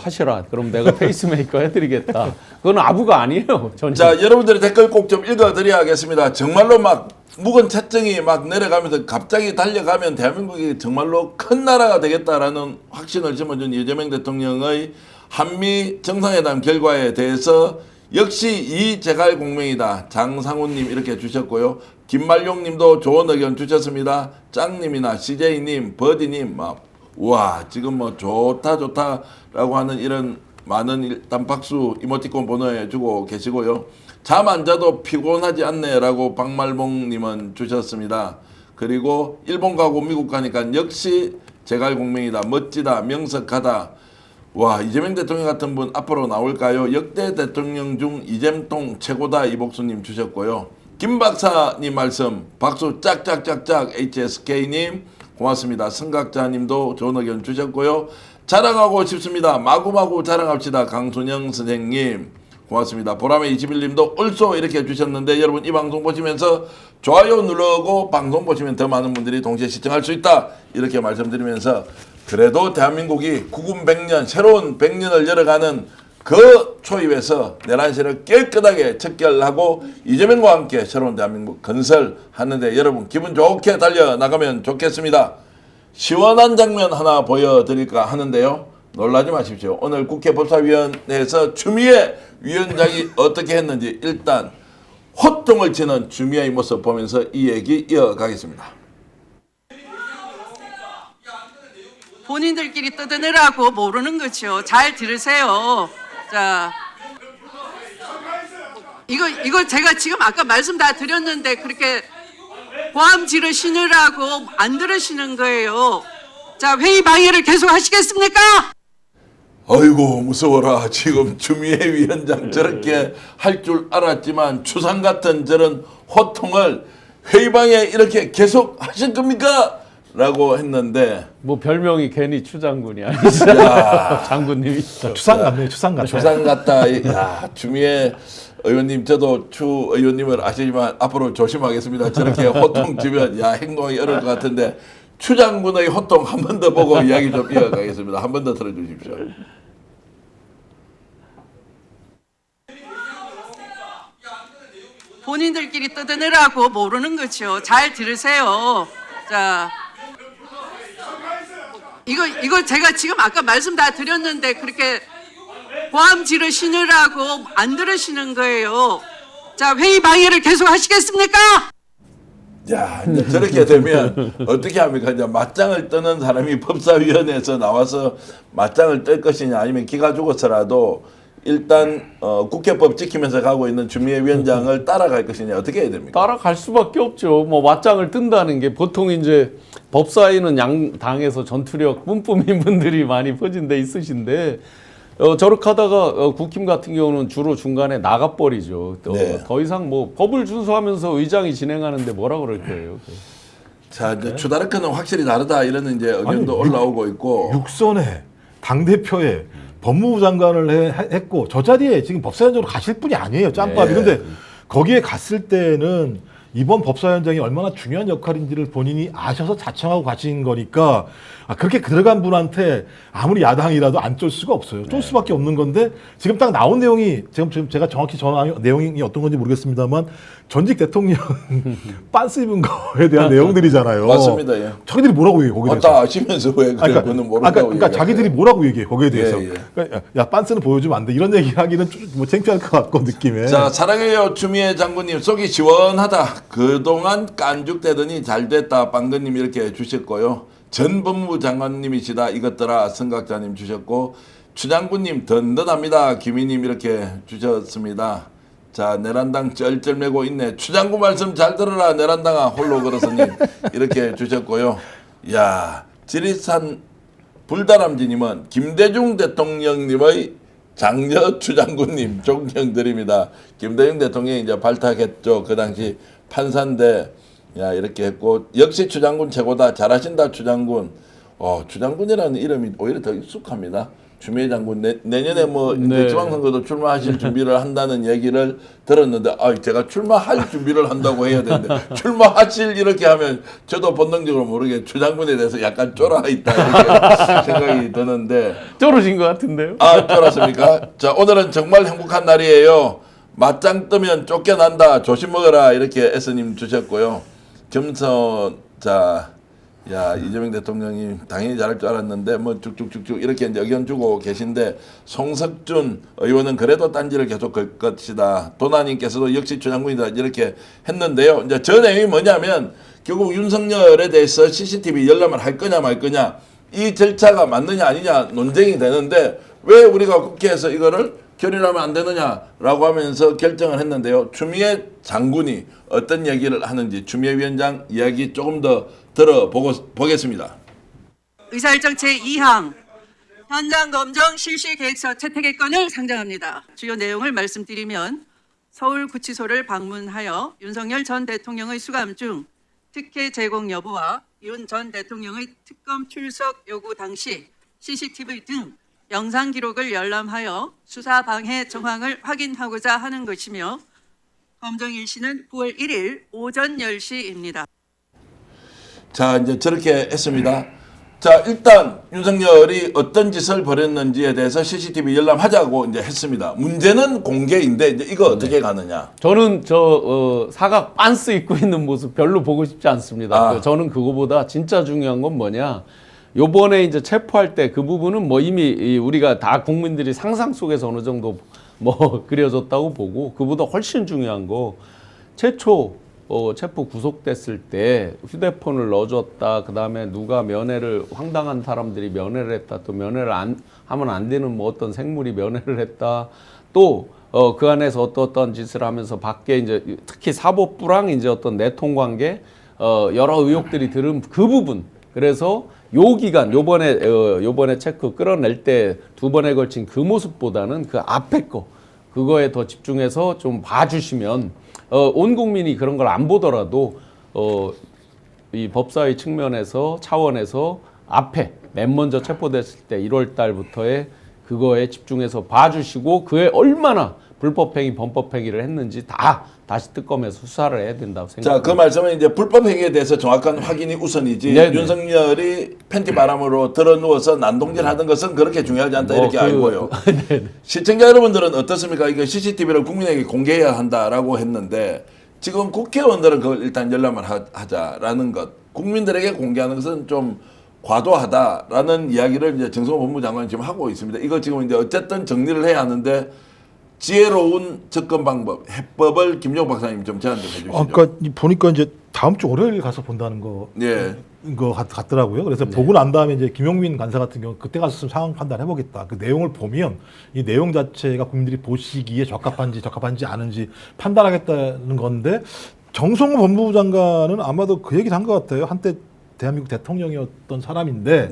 Speaker 4: 하시라. 그럼 내가 페이스메이커 해드리겠다. 그건 아부가 아니에요. 전혀.
Speaker 2: 자, 여러분들의 댓글 꼭 좀 읽어드려야겠습니다. 정말로 막 묵은 채증이 막 내려가면서 갑자기 달려가면 대한민국이 정말로 큰 나라가 되겠다라는 확신을 심어준 이재명 대통령의 한미 정상회담 결과에 대해서 역시 이 제갈 공명이다. 장상훈님 이렇게 주셨고요. 김말용님도 좋은 의견 주셨습니다. 짱님이나 CJ님, 버디님 막 우와 지금 뭐 좋다라고 하는 이런 많은 일단 박수 이모티콘 보내주고 계시고요. 잠 안 자도 피곤하지 않네라고 박말봉님은 주셨습니다. 그리고 일본 가고 미국 가니까 역시 제갈공명이다. 멋지다. 명석하다. 와 이재명 대통령 같은 분 앞으로 나올까요? 역대 대통령 중 이잼통 최고다. 이복수님 주셨고요. 김 박사님 말씀 박수 짝짝짝짝 HSK님 고맙습니다. 승각자님도 좋은 의견 주셨고요. 자랑하고 싶습니다. 마구마구 자랑합시다. 강순영 선생님 고맙습니다. 보람의 21님도 옳소 이렇게 해주셨는데 여러분 이 방송 보시면서 좋아요 누르고 방송 보시면 더 많은 분들이 동시에 시청할 수 있다 이렇게 말씀드리면서 그래도 대한민국이 구군 100년 새로운 100년을 열어가는 그 초입에서 내란세를 깨끗하게 척결하고 이재명과 함께 새로운 대한민국 건설하는데 여러분 기분 좋게 달려나가면 좋겠습니다. 시원한 장면 하나 보여드릴까 하는데요. 놀라지 마십시오. 오늘 국회 법사위원회에서 추미애 위원장이 어떻게 했는지 일단 호통을 치는 추미애의 모습 보면서 이 얘기 이어가겠습니다.
Speaker 7: 본인들끼리 떠드느라고 모르는 거죠. 잘 들으세요. 자, 이거 제가 지금 아까 말씀 다 드렸는데 그렇게 고함 지르시느라고 안 들으시는 거예요. 자, 회의 방해를 계속 하시겠습니까?
Speaker 2: 아이고 무서워라. 지금 추미애 위원장 저렇게 할 줄 알았지만 추상 같은 저런 호통을 회의방에 이렇게 계속 하실 겁니까? 라고 했는데
Speaker 4: 뭐 별명이 괜히 추장군이 아니죠. 장군님이죠.
Speaker 3: 추상 같네요. 추상 같네.
Speaker 2: 추상 같다. 야, 추미애 의원님 저도 추 의원님을 아시지만 앞으로 조심하겠습니다. 저렇게 호통 치면 야 행동이 어려울 것 같은데 추 장군의 호통 한 번 더 보고 이야기 좀 이어가겠습니다. 한 번 더 들어주십시오.
Speaker 7: 본인들끼리 떠드느라고 모르는 거죠. 잘 들으세요. 자, 이거 제가 지금 아까 말씀 다 드렸는데 그렇게 고함 지르시느라고 안 들으시는 거예요. 자, 회의 방해를 계속 하시겠습니까?
Speaker 2: 야, 이제 저렇게 되면 어떻게 합니까? 이제 맞짱을 뜨는 사람이 법사위원회에서 나와서 맞짱을 뜰 것이냐 아니면 기가 죽어서라도 일단 국회법 지키면서 가고 있는 추미애 위원장을 따라갈 것이냐 어떻게 해야 됩니까?
Speaker 4: 따라갈 수밖에 없죠. 뭐 맞짱을 뜬다는 게 보통 이제 법사위는 양 당에서 전투력 뿜뿜인 분들이 많이 퍼진 데 있으신데 저렇게 하다가 국힘 같은 경우는 주로 중간에 나가버리죠.
Speaker 2: 네.
Speaker 4: 더 이상 뭐 법을 준수하면서 의장이 진행하는데 뭐라 그럴 거예요.
Speaker 2: 자, 이제 추다르크는 확실히 다르다 이런 이제 의견도 올라오고 있고
Speaker 3: 육선에 당대표에 법무부 장관을 했고 저 자리에 지금 법사위원장으로 가실 분이 아니에요. 짬밥이.
Speaker 2: 네.
Speaker 3: 근데 거기에 갔을 때는 이번 법사위원장이 얼마나 중요한 역할인지를 본인이 아셔서 자청하고 가신 거니까 그렇게 들어간 분한테 아무리 야당이라도 안 쫄 수가 없어요. 쫄 수밖에 없는 건데 지금 딱 나온 내용이 지금 제가 정확히 전한 내용이 어떤 건지 모르겠습니다만 전직 대통령 빤스 입은 거에 대한 내용들이잖아요.
Speaker 2: 맞습니다. 예.
Speaker 3: 자기들이 뭐라고 얘기해 거기에 대해서.
Speaker 2: 다 아시면서 왜 그거는 모른다고
Speaker 3: 그러니까 자기들이 뭐라고 얘기해 거기에 대해서.
Speaker 2: 예, 예.
Speaker 3: 그러니까 야 빤스는 보여주면 안 돼. 이런 얘기하기는 좀 뭐 창피할 것 같고 느낌에.
Speaker 2: 자, 사랑해요 추미애 장군님 속이 시원하다. 그동안 깐죽대더니 잘됐다 빵건님 이렇게 주셨고요. 전 법무부 장관님이시다 이것들아 성각자님 주셨고 추장군님 든든합니다 김희님 이렇게 주셨습니다. 자 내란당 쩔쩔매고 있네. 추장군 말씀 잘 들어라 내란당아 홀로 걸어서님 이렇게 주셨고요. 야 지리산 불다람쥐님은 김대중 대통령님의 장녀 추장군님 존경드립니다. 김대중 대통령이 이제 발탁했죠. 그 당시 판사인데 야 이렇게 했고 역시 추장군 최고다 잘하신다 추장군. 추장군이라는 이름이 오히려 더 익숙합니다. 추미애 장군 내년에 뭐
Speaker 4: 네.
Speaker 2: 지방선거도 출마하실 준비를 한다는 얘기를 들었는데 제가 출마할 준비를 한다고 해야 되는데 출마하실 이렇게 하면 저도 본능적으로 모르게 추장군에 대해서 약간 쫄아 있다 이렇게 생각이 드는데
Speaker 4: 쩔어진 것 같은데요?
Speaker 2: 쫄았습니까? 자 오늘은 정말 행복한 날이에요. 맞짱 뜨면 쫓겨난다 조심 먹어라 이렇게 S님 주셨고요. 겸손 이재명 대통령이 당연히 잘할 줄 알았는데 뭐 쭉쭉쭉쭉 이렇게 이제 의견 주고 계신데 송석준 의원은 그래도 딴지를 계속 걸 것이다. 도나님께서도 역시 추장군이다 이렇게 했는데요. 이제 저 내용이 뭐냐면 결국 윤석열에 대해서 CCTV 열람을 할 거냐 말 거냐 이 절차가 맞느냐 아니냐 논쟁이 되는데 왜 우리가 국회에서 이거를 결의하면 안 되느냐라고 하면서 결정을 했는데요. 추미애 장군이 어떤 얘기를 하는지 추미애 위원장 이야기 조금 더 들어보겠습니다.
Speaker 7: 의사일정 제2항 현장 검정 실시 계획서 채택의 건을 상정합니다. 주요 내용을 말씀드리면 서울구치소를 방문하여 윤석열 전 대통령의 수감 중 특혜 제공 여부와 윤 전 대통령의 특검 출석 요구 당시 CCTV 등 영상 기록을 열람하여 수사 방해 정황을 확인하고자 하는 것이며 검정 일시는 9월 1일 오전 10시입니다.
Speaker 2: 자 이제 저렇게 했습니다. 자 일단 윤석열이 어떤 짓을 벌였는지에 대해서 CCTV 열람하자고 이제 했습니다. 문제는 공개인데 이제 이거 어떻게 가느냐?
Speaker 4: 저는 사각 빤스 입고 있는 모습 별로 보고 싶지 않습니다. 저는 그거보다 진짜 중요한 건 뭐냐? 요번에 이제 체포할 때 그 부분은 뭐 이미 우리가 다 국민들이 상상 속에서 어느 정도 뭐 그려졌다고 보고 그보다 훨씬 중요한 거 최초 체포 구속됐을 때 휴대폰을 넣어줬다. 그 다음에 누가 면회를 황당한 사람들이 면회를 했다. 또 면회를 하면 안 되는 뭐 어떤 생물이 면회를 했다. 또 그 안에서 어떤 짓을 하면서 밖에 이제 특히 사법부랑 이제 어떤 내통관계 여러 의혹들이 들은 그 부분. 그래서 요 기간 요번에 체크 끌어낼 때 2번에 걸친 그 모습보다는 그 앞에 거 그거에 더 집중해서 좀 봐주시면 온 국민이 그런 걸 안 보더라도 이 법사위 측면에서 차원에서 앞에 맨 먼저 체포됐을 때 1월 달부터의 그거에 집중해서 봐주시고 그에 얼마나 불법행위, 범법행위를 했는지 다시 특검에서 수사를 해야 된다고 생각합니다.
Speaker 2: 자, 그 말씀은 이제 불법행위에 대해서 정확한 확인이 우선이지
Speaker 4: 네네.
Speaker 2: 윤석열이 팬티 바람으로 들어누워서 난동질 하던 것은 그렇게 중요하지 않다 이렇게 알고요. 시청자 여러분들은 어떻습니까? 이거 CCTV를 국민에게 공개해야 한다라고 했는데 지금 국회의원들은 그걸 일단 열람을 하자라는 것, 국민들에게 공개하는 것은 좀 과도하다라는 이야기를 이제 정성호 법무장관이 지금 하고 있습니다. 이거 지금 이제 어쨌든 정리를 해야 하는데 지혜로운 접근 방법, 해법을 김용 박사님 좀 제안 좀 해주시죠.
Speaker 3: 그러니까 보니까 이제 다음 주 월요일 가서 본다는 거 같더라고요. 그래서 보고 난 다음에 이제 김용민 간사 같은 경우 그때 가서 상황 판단해 보겠다. 그 내용을 보면 이 내용 자체가 국민들이 보시기에 적합한지 않은지 판단하겠다는 건데 정성호 법무부 장관은 아마도 그 얘기를 한 것 같아요. 한때 대한민국 대통령이었던 사람인데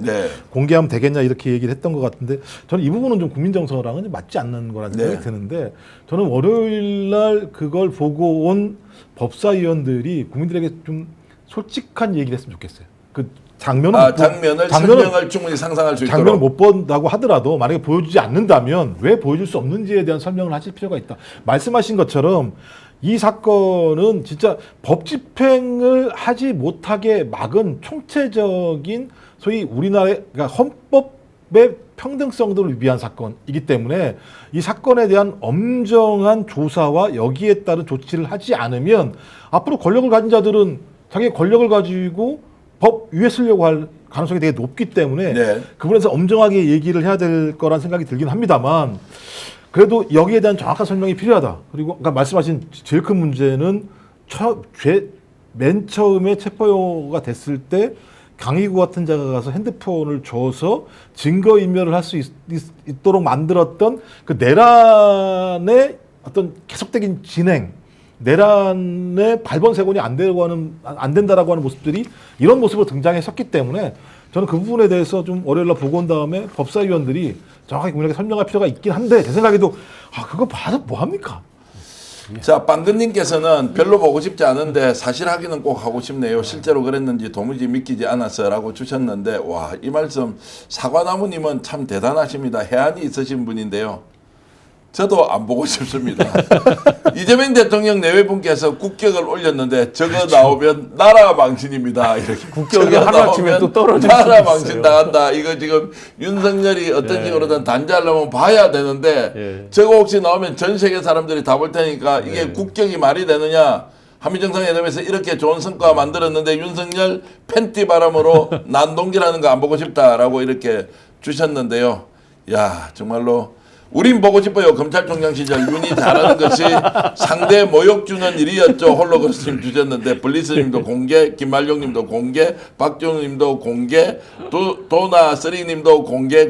Speaker 3: 공개하면 되겠냐 이렇게 얘기를 했던 것 같은데 저는 이 부분은 좀 국민 정서랑은 맞지 않는 거라는 생각이 드는데 저는 월요일 날 그걸 보고 온 법사위원들이 국민들에게 좀 솔직한 얘기를 했으면 좋겠어요. 그 장면을
Speaker 2: 장면을 충분히 상상할 수 있도록
Speaker 3: 장면을 못 본다고 하더라도 만약에 보여주지 않는다면 왜 보여줄 수 없는지에 대한 설명을 하실 필요가 있다. 말씀하신 것처럼 이 사건은 진짜 법 집행을 하지 못하게 막은 총체적인 소위 우리나라의 그러니까 헌법의 평등성들을 위한 사건이기 때문에 이 사건에 대한 엄정한 조사와 여기에 따른 조치를 하지 않으면 앞으로 권력을 가진 자들은 자기의 권력을 가지고 법 위에 쓰려고 할 가능성이 되게 높기 때문에 그 부분에서 엄정하게 얘기를 해야 될 거란 생각이 들긴 합니다만 그래도 여기에 대한 정확한 설명이 필요하다. 그리고 아까 말씀하신 제일 큰 문제는 맨 처음에 체포가 됐을 때 강희구 같은 자가 가서 핸드폰을 줘서 증거인멸을 할 수 있도록 만들었던 그 내란의 어떤 계속적인 진행, 내란의 발본색원이 안 된다라고 하는 모습들이 이런 모습으로 등장했었기 때문에 저는 그 부분에 대해서 좀 월요일날 보고 온 다음에 법사위원들이 정확하게 국민에게 설명할 필요가 있긴 한데 제 생각에도 그거 봐서 뭐합니까?
Speaker 2: 자, 빵근님께서는 별로 보고 싶지 않은데 사실 확인은 꼭 하고 싶네요. 실제로 그랬는지 도무지 믿기지 않았어라고 주셨는데 와, 이 말씀 사과나무님은 참 대단하십니다. 해안이 있으신 분인데요. 저도 안 보고 싶습니다. 이재명 대통령 내외분께서 국격을 올렸는데 저거 나오면 나라 망신입니다. 이렇게
Speaker 4: 국격이 하루아침에 또 떨어질 수도
Speaker 2: 나라
Speaker 4: 있어요.
Speaker 2: 망신 당한다. 이거 지금 윤석열이 어떤 식으로든 단죄하려면 봐야 되는데 저거 혹시 나오면 전 세계 사람들이 다 볼 테니까 이게 국격이 말이 되느냐. 한미정상회담에서 이렇게 좋은 성과 만들었는데 윤석열 팬티 바람으로 난동기라는 거 안 보고 싶다라고 이렇게 주셨는데요. 야, 정말로 우린 보고 싶어요. 검찰총장 시절 윤이 잘하는 것이 상대 모욕 주는 일이었죠. 홀로그스님 주셨는데 블리스님도 공개, 김말용님도 공개, 박종님도 공개, 도나 쓰리님도 공개.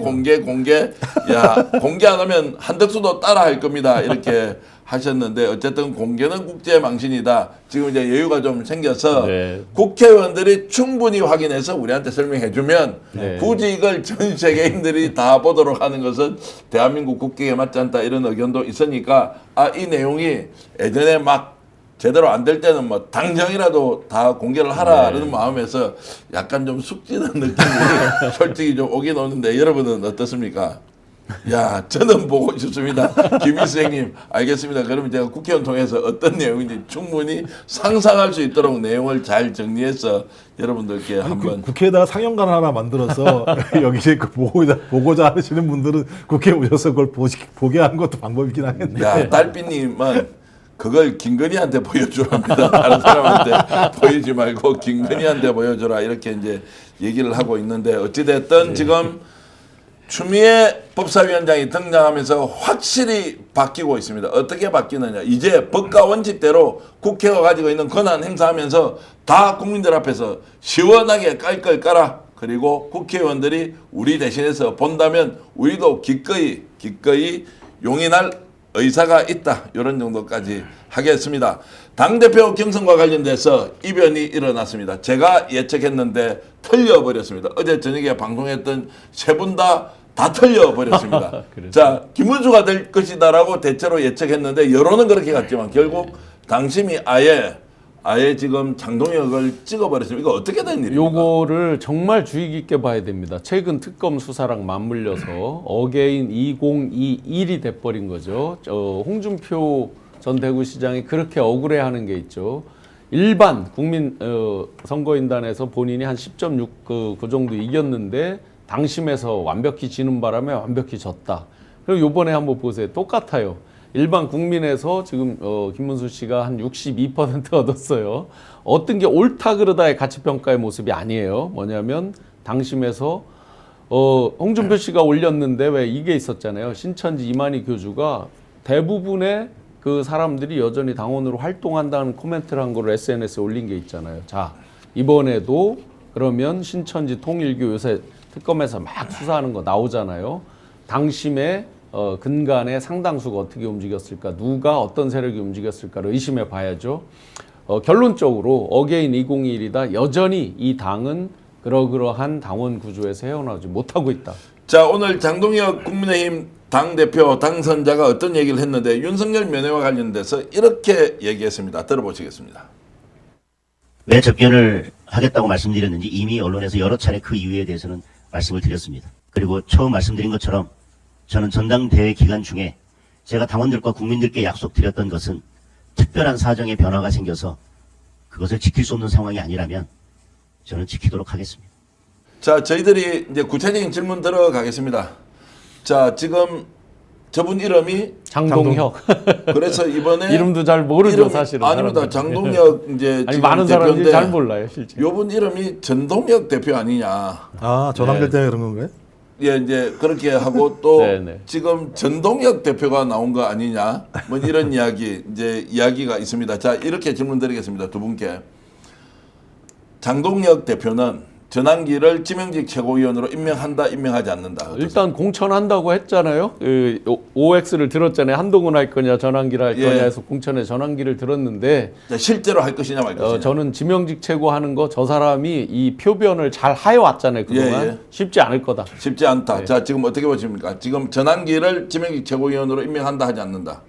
Speaker 2: 야, 공개 안 하면 한덕수도 따라 할 겁니다. 이렇게 하셨는데 어쨌든 공개는 국제 망신이다. 지금 이제 여유가 좀 생겨서 국회의원들이 충분히 확인해서 우리한테 설명해주면 굳이 이걸 전 세계인들이 다 보도록 하는 것은 대한민국 국격에 맞지 않다 이런 의견도 있으니까 이 내용이 예전에 막 제대로 안 될 때는 뭐 당장이라도 다 공개를 하라는 마음에서 약간 좀 숙지는 느낌이 솔직히 좀 오긴 오는데 여러분은 어떻습니까? 야, 저는 보고 싶습니다. 김희수 형님, 알겠습니다. 그러면 제가 국회의원 통해서 어떤 내용인지 충분히 상상할 수 있도록 내용을 잘 정리해서 여러분들께 한번.
Speaker 3: 국회에다가 상영관 하나 만들어서 여기 이제 그 보고자 하시는 분들은 국회에 오셔서 그걸 보게 하는 것도 방법이긴 하겠네요.
Speaker 2: 야, 달빛님은 그걸 김건희한테 보여주랍니다. 다른 사람한테 보이지 말고 김건희한테 보여줘라. 이렇게 이제 얘기를 하고 있는데 어찌됐든 지금 추미애 법사위원장이 등장하면서 확실히 바뀌고 있습니다. 어떻게 바뀌느냐. 이제 법과 원칙대로 국회가 가지고 있는 권한 행사하면서 다 국민들 앞에서 시원하게 깔 걸 깔아. 그리고 국회의원들이 우리 대신해서 본다면 우리도 기꺼이 용인할 의사가 있다. 이런 정도까지 하겠습니다. 당대표 경선과 관련돼서 이변이 일어났습니다. 제가 예측했는데 틀려버렸습니다. 어제 저녁에 방송했던 세 분 다 틀려버렸습니다. 자, 김문수가 될 것이다라고 대체로 예측했는데 여론은 그렇게 갔지만 결국 당심이 아예 지금 장동혁을 찍어버렸습니다. 이거 어떻게 된 일입니까?
Speaker 4: 요거를 정말 주의 깊게 봐야 됩니다. 최근 특검 수사랑 맞물려서 어게인 2021이 돼버린 거죠. 홍준표 전 대구시장이 그렇게 억울해하는 게 있죠. 일반 국민 선거인단에서 본인이 한 10.6 그 정도 이겼는데 당심에서 완벽히 지는 바람에 완벽히 졌다. 그리고 요번에 한번 보세요. 똑같아요. 일반 국민에서 지금 김문수 씨가 한 62% 얻었어요. 어떤 게 옳다 그르다의 가치평가의 모습이 아니에요. 뭐냐면 당심에서 홍준표 씨가 올렸는데 왜 이게 있었잖아요. 신천지 이만희 교주가 대부분의 그 사람들이 여전히 당원으로 활동한다는 코멘트를 한 거를 SNS에 올린 게 있잖아요. 자, 이번에도 그러면 신천지 통일교 요새 특검에서 막 수사하는 거 나오잖아요. 당심의 근간의 상당수가 어떻게 움직였을까, 누가 어떤 세력이 움직였을까를 의심해 봐야죠. 결론적으로 어게인 2021이다. 여전히 이 당은 그러한 당원 구조에서 헤어나오지 못하고 있다.
Speaker 2: 자, 오늘 장동혁 국민의힘 당대표 당선자가 어떤 얘기를 했는데 윤석열 면회와 관련돼서 이렇게 얘기했습니다. 들어보시겠습니다.
Speaker 8: 왜 접견을 하겠다고 말씀드렸는지 이미 언론에서 여러 차례 그 이유에 대해서는 말씀을 드렸습니다. 그리고 처음 말씀드린 것처럼 저는 전당대회 기간 중에 제가 당원들과 국민들께 약속드렸던 것은 특별한 사정의 변화가 생겨서 그것을 지킬 수 없는 상황이 아니라면 저는 지키도록 하겠습니다.
Speaker 2: 자, 저희들이 이제 구체적인 질문 들어가겠습니다. 자, 지금 저분 이름이
Speaker 4: 장동혁.
Speaker 2: 그래서 이번에
Speaker 4: 이름도 잘 모르죠, 사실은.
Speaker 2: 아닙니다.
Speaker 4: 사람들이.
Speaker 2: 장동혁 이제
Speaker 4: 아니,
Speaker 2: 지금
Speaker 4: 많은 사람들이
Speaker 2: 대표인데
Speaker 4: 잘 몰라요, 실제.
Speaker 2: 요분 이름이 전동혁 대표 아니냐.
Speaker 3: 전환될 때문에 그런 건가요?
Speaker 2: 예, 이제 그렇게 하고 또
Speaker 4: 네네.
Speaker 2: 지금 전동혁 대표가 나온 거 아니냐 뭐 이런 이야기가 있습니다. 자, 이렇게 질문드리겠습니다. 두 분께. 장동혁 대표는 전환기를 지명직 최고위원으로 임명한다, 임명하지 않는다. 어떠세요?
Speaker 4: 일단 공천한다고 했잖아요. 그 OX를 들었잖아요. 한동훈 할 거냐 전환기를 할
Speaker 2: 예.
Speaker 4: 거냐 해서 공천에 전환기를 들었는데
Speaker 2: 자, 실제로 할 것이냐 말 것이냐.
Speaker 4: 저는 지명직 최고 하는 거 저 사람이 이 표변을 잘 해왔잖아요. 그동안.
Speaker 2: 예.
Speaker 4: 쉽지 않을 거다.
Speaker 2: 쉽지 않다.
Speaker 4: 네.
Speaker 2: 자, 지금 어떻게 보십니까? 지금 전환기를 지명직 최고위원으로 임명한다, 하지 않는다.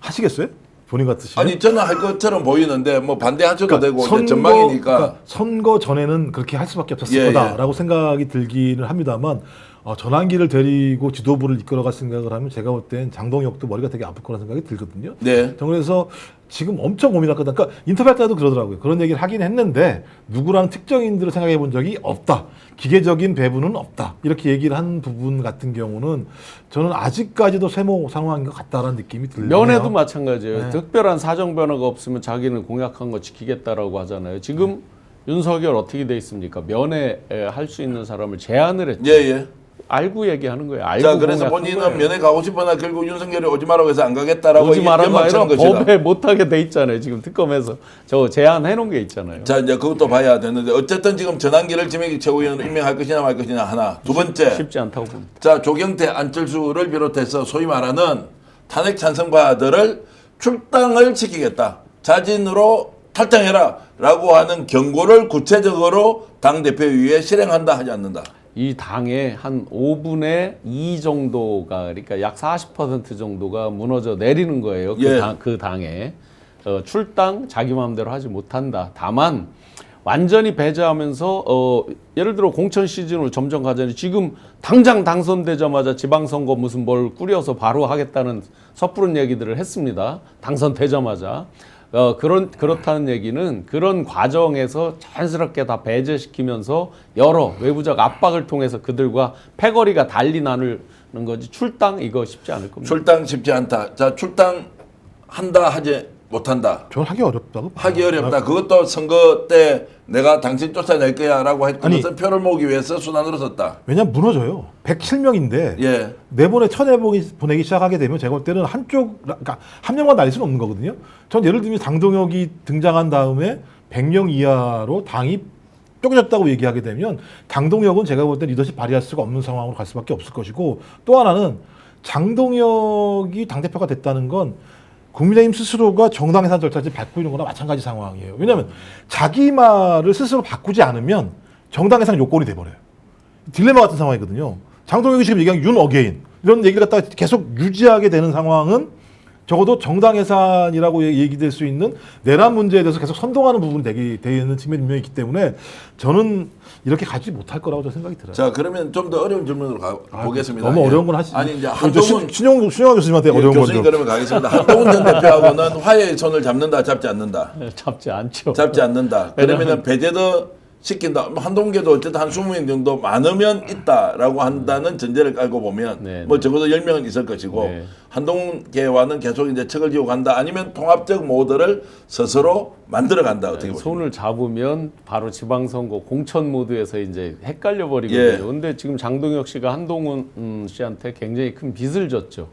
Speaker 3: 하시겠어요? 본인 같으시면?
Speaker 2: 아니, 저는 할 것처럼 보이는데 뭐 반대하셔도
Speaker 3: 그러니까
Speaker 2: 되고 이제 전망이니까.
Speaker 3: 그러니까 선거 전에는 그렇게 할 수밖에 없었을
Speaker 2: 예,
Speaker 3: 거다라고 생각이 들기는 합니다만 전환기를 데리고 지도부를 이끌어갈 생각을 하면 제가 볼 땐 장동혁도 머리가 되게 아플 거라는 생각이 들거든요.
Speaker 2: 네.
Speaker 3: 저는 그래서 지금 엄청 고민할 거다. 그러니까 인터뷰할 때도 그러더라고요. 그런 얘기를 하긴 했는데 누구라는 특정인들을 생각해 본 적이 없다. 기계적인 배분은 없다. 이렇게 얘기를 한 부분 같은 경우는 저는 아직까지도 세모 상황인 것 같다라는 느낌이 들네요.
Speaker 4: 면회도 마찬가지예요.
Speaker 3: 네.
Speaker 4: 특별한 사정 변화가 없으면 자기는 공약한 거 지키겠다라고 하잖아요. 지금 윤석열 어떻게 돼 있습니까? 면회 할 수 있는 사람을 제안을 했죠.
Speaker 2: 예, 예.
Speaker 4: 알고 얘기하는 거예요. 알고
Speaker 2: 자, 그래서
Speaker 4: 공약한
Speaker 2: 본인은
Speaker 4: 거예요.
Speaker 2: 면회 가고 싶으나 결국 윤석열이 오지 말라고 해서 안 가겠다라고
Speaker 4: 오지 말한 거 아니라
Speaker 2: 연막치는 것이다.
Speaker 4: 법에 못하게 돼 있잖아요. 지금 특검에서 저 제안해 놓은 게 있잖아요.
Speaker 2: 자, 이제 그것도 봐야 되는데 어쨌든 지금 전환기를 지명직 최고위원으로 임명할 것이냐 말 것이냐 하나. 두 번째.
Speaker 4: 쉽지 않다고 봅니다.
Speaker 2: 자, 조경태, 안철수를 비롯해서 소위 말하는 탄핵 찬성파들을 출당을 시키겠다. 자진으로 탈당해라 라고 하는 경고를 구체적으로 당대표위에 실행한다, 하지 않는다.
Speaker 4: 이 당의 한 5분의 2 정도가 그러니까 약 40% 정도가 무너져 내리는 거예요.
Speaker 2: 예.
Speaker 4: 그 당에 출당 자기 마음대로 하지 못한다. 다만 완전히 배제하면서 예를 들어 공천 시즌으로 점점 가자니 지금 당장 당선되자마자 지방선거 무슨 뭘 꾸려서 바로 하겠다는 섣부른 얘기들을 했습니다. 당선되자마자. 그렇다는 얘기는 그런 과정에서 자연스럽게 다 배제시키면서 여러 외부적 압박을 통해서 그들과 패거리가 달리 나누는 거지 출당 이거 쉽지 않을 겁니다.
Speaker 2: 출당 쉽지 않다. 자, 출당한다, 하지 못한다.
Speaker 3: 저는 하기 어렵다고 봐요.
Speaker 2: 하기 어렵다. 그것도 선거 때 내가 당신 쫓아낼 거야 라고 했던
Speaker 3: 아니,
Speaker 2: 것은 표를 모으기 위해서 수단으로 썼다.
Speaker 3: 왜냐면 무너져요. 107명인데
Speaker 2: 예.
Speaker 3: 내번에 보내기 시작하게 되면 제가 볼 때는 그러니까 한 명만 날릴 수는 없는 거거든요. 전 예를 들면 장동혁이 등장한 다음에 100명 이하로 당이 쪼개졌다고 얘기하게 되면 장동혁은 제가 볼 때 리더십 발휘할 수가 없는 상황으로 갈 수밖에 없을 것이고 또 하나는 장동혁이 당대표가 됐다는 건 국민의힘 스스로가 정당 해산 절차를 밟고 있는 거나 마찬가지 상황이에요. 왜냐하면 자기 말을 스스로 바꾸지 않으면 정당 해산 요건이 돼버려요. 딜레마 같은 상황이거든요. 장동혁이 지금 얘기한 윤 어게인 이런 얘기를 갖다가 계속 유지하게 되는 상황은 적어도 정당 해산이라고 얘기될 수 있는 내란 문제에 대해서 계속 선동하는 부분이 되는 측면이 분명히 있기 때문에 저는 이렇게 가지 못할 거라고 저는 생각이 들어요.
Speaker 2: 자, 그러면 좀 더 어려운 질문으로 보겠습니다.
Speaker 3: 너무
Speaker 2: 예.
Speaker 3: 어려운 건 하시죠.
Speaker 2: 아니, 이제 한동훈
Speaker 3: 신영 교수님한테
Speaker 2: 예,
Speaker 3: 어려운
Speaker 2: 교수님
Speaker 3: 거죠.
Speaker 2: 그러면 가겠습니다. 한동훈 전 대표하고는 화해의 손을 잡는다, 잡지 않는다.
Speaker 4: 잡지 않죠.
Speaker 2: 잡지 않는다. 그러면은 배제도 시킨다. 한동훈계도 어쨌든 한 20명 정도 많으면 있다라고 한다는 전제를 깔고 보면
Speaker 4: 네,
Speaker 2: 뭐 적어도 10명은 있을 것이고
Speaker 4: 네.
Speaker 2: 한동훈계와는 계속 이제 척을 지고 간다. 아니면 통합적 모델을 스스로 만들어 간다. 어떻게 보십니까?
Speaker 4: 손을 잡으면 바로 지방선거 공천 모드에서 이제 헷갈려 버리거든요.
Speaker 2: 예.
Speaker 4: 근데 지금 장동혁 씨가 한동훈 씨한테 굉장히 큰 빚을 졌죠.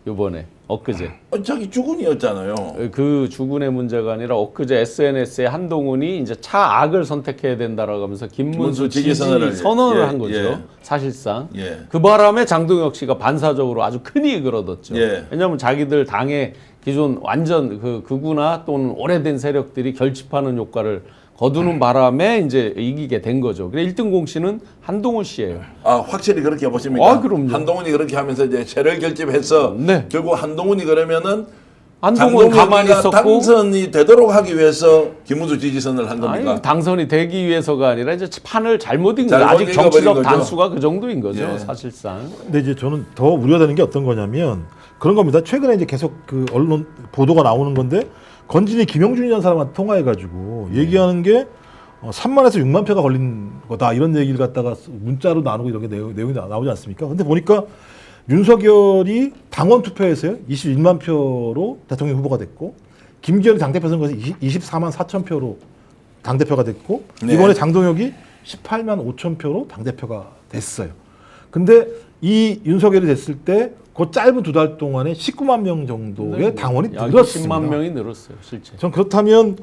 Speaker 4: 요번에 엊그제.
Speaker 2: 자기 주군이었잖아요.
Speaker 4: 그 주군의 문제가 아니라 엊그제 SNS에 한동훈이 이제 차악을 선택해야 된다라고 하면서 김문수 지지 선언을
Speaker 2: 예,
Speaker 4: 한 거죠.
Speaker 2: 예.
Speaker 4: 사실상.
Speaker 2: 예.
Speaker 4: 그 바람에 장동혁 씨가 반사적으로 아주 큰 이익을 얻었죠.
Speaker 2: 예.
Speaker 4: 왜냐하면 자기들 당의 기존 완전 그 극우나 또는 오래된 세력들이 결집하는 효과를 거두는 바람에 이제 이기게 된 거죠. 그래 1등 공신은 한동훈 씨예요.
Speaker 2: 아, 확실히 그렇게 보십니까?
Speaker 4: 아, 그럼요.
Speaker 2: 한동훈이 그렇게 하면서 이제 세를 결집해서
Speaker 4: 네.
Speaker 2: 결국 한동훈이 그러면은
Speaker 4: 한동훈 가만히
Speaker 2: 장동혁이가
Speaker 4: 있었고
Speaker 2: 당선이 되도록 하기 위해서 김문수 지지선을 한 겁니까?
Speaker 4: 아니, 당선이 되기 위해서가 아니라 이제 판을 잘못 읽은
Speaker 2: 잘못
Speaker 4: 거죠. 아직
Speaker 2: 읽어버린
Speaker 4: 정치적
Speaker 2: 거죠.
Speaker 4: 단수가 그 정도인 거죠.
Speaker 2: 예.
Speaker 4: 사실상.
Speaker 3: 근데 이제 저는 더 우려되는 게 어떤 거냐면 그런 겁니다. 최근에 이제 계속 그 언론 보도가 나오는 건데 건진이 김영준이라는 사람한테 통화해가지고 얘기하는 게 3만에서 6만 표가 걸린 거다 이런 얘기를 갖다가 문자로 나누고 이런 게 내용이 나오지 않습니까? 근데 보니까 윤석열이 당원 투표에서요 21만 표로 대통령 후보가 됐고 김기현이 당대표 선거에서 24만 4천 표로 당대표가 됐고
Speaker 2: 네.
Speaker 3: 이번에 장동혁이 18만 5천 표로 당대표가 됐어요. 근데 이 윤석열이 됐을 때 그 짧은 2달 동안에 19만 명 정도의 당원이
Speaker 4: 약
Speaker 3: 늘었습니다.
Speaker 4: 20만 명이 늘었어요, 실제.
Speaker 3: 전 그렇다면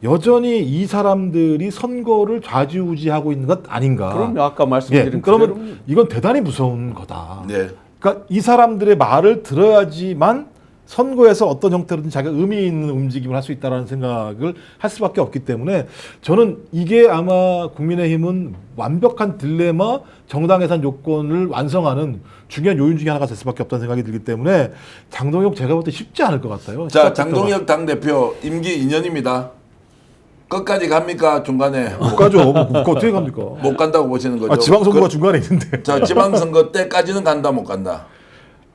Speaker 3: 여전히 이 사람들이 선거를 좌지우지하고 있는 것 아닌가.
Speaker 4: 그럼요, 아까 말씀드린
Speaker 3: 그러면
Speaker 4: 그대로입니다.
Speaker 3: 이건 대단히 무서운 거다.
Speaker 2: 네.
Speaker 3: 그러니까 이 사람들의 말을 들어야지만 선거에서 어떤 형태로든 자기가 의미 있는 움직임을 할 수 있다는 생각을 할 수밖에 없기 때문에 저는 이게 아마 국민의힘은 완벽한 딜레마 정당 해산 요건을 완성하는 중요한 요인 중에 하나가 될 수밖에 없다는 생각이 들기 때문에 장동혁 제가 볼 때 쉽지 않을 것 같아요.
Speaker 2: 자, 장동혁 당대표 임기 2년입니다. 끝까지 갑니까? 중간에
Speaker 3: 못 가죠. 그거 어떻게 갑니까?
Speaker 2: 못 간다고 보시는 거죠?
Speaker 3: 아, 지방선거가 중간에 있는데.
Speaker 2: 자, 지방선거 때까지는 간다 못 간다.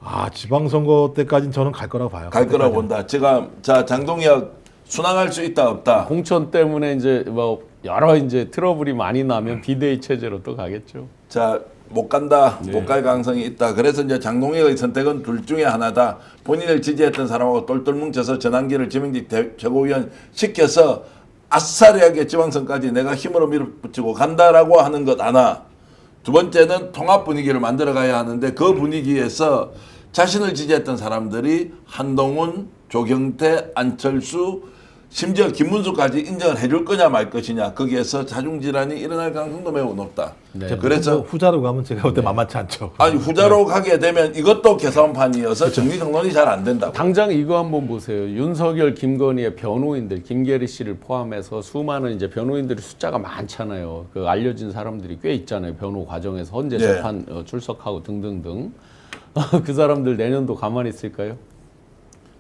Speaker 3: 아, 지방선거 때까지는 저는 갈 거라고 봐요.
Speaker 2: 갈 거라고 본다. 제가 자, 장동혁 순항할 수 있다 없다.
Speaker 4: 공천 때문에 이제 뭐 여러 이제 트러블이 많이 나면 비대위 체제로 또 가겠죠.
Speaker 2: 자, 못 간다. 못 갈 가능성이 있다. 그래서 이제 장동혁의 선택은 둘 중에 하나다. 본인을 지지했던 사람하고 똘똘 뭉쳐서 전환기를 지명직 최고위원 시켜서 아싸리하게 지방선까지 내가 힘으로 밀어붙이고 간다라고 하는 것 하나. 두 번째는 통합 분위기를 만들어 가야 하는데 그 분위기에서 자신을 지지했던 사람들이 한동훈, 조경태, 안철수, 심지어 김문수까지 인정을 해줄 거냐 말 것이냐 거기에서 자중질환이 일어날 가능성도 매우 높다.
Speaker 4: 네.
Speaker 2: 그래서
Speaker 3: 후자로 가면 제가 볼 때 만만치 않죠.
Speaker 2: 아니 후자로 가게 되면 이것도 개선판이어서 정리정돈이 잘 안 된다고.
Speaker 4: 당장 이거 한번 보세요. 윤석열, 김건희의 변호인들, 김계리 씨를 포함해서 수많은 이제 변호인들이 숫자가 많잖아요. 그 알려진 사람들이 꽤 있잖아요. 변호 과정에서 헌재
Speaker 2: 네.
Speaker 4: 재판 출석하고 등등등. 그 사람들 내년도 가만히 있을까요?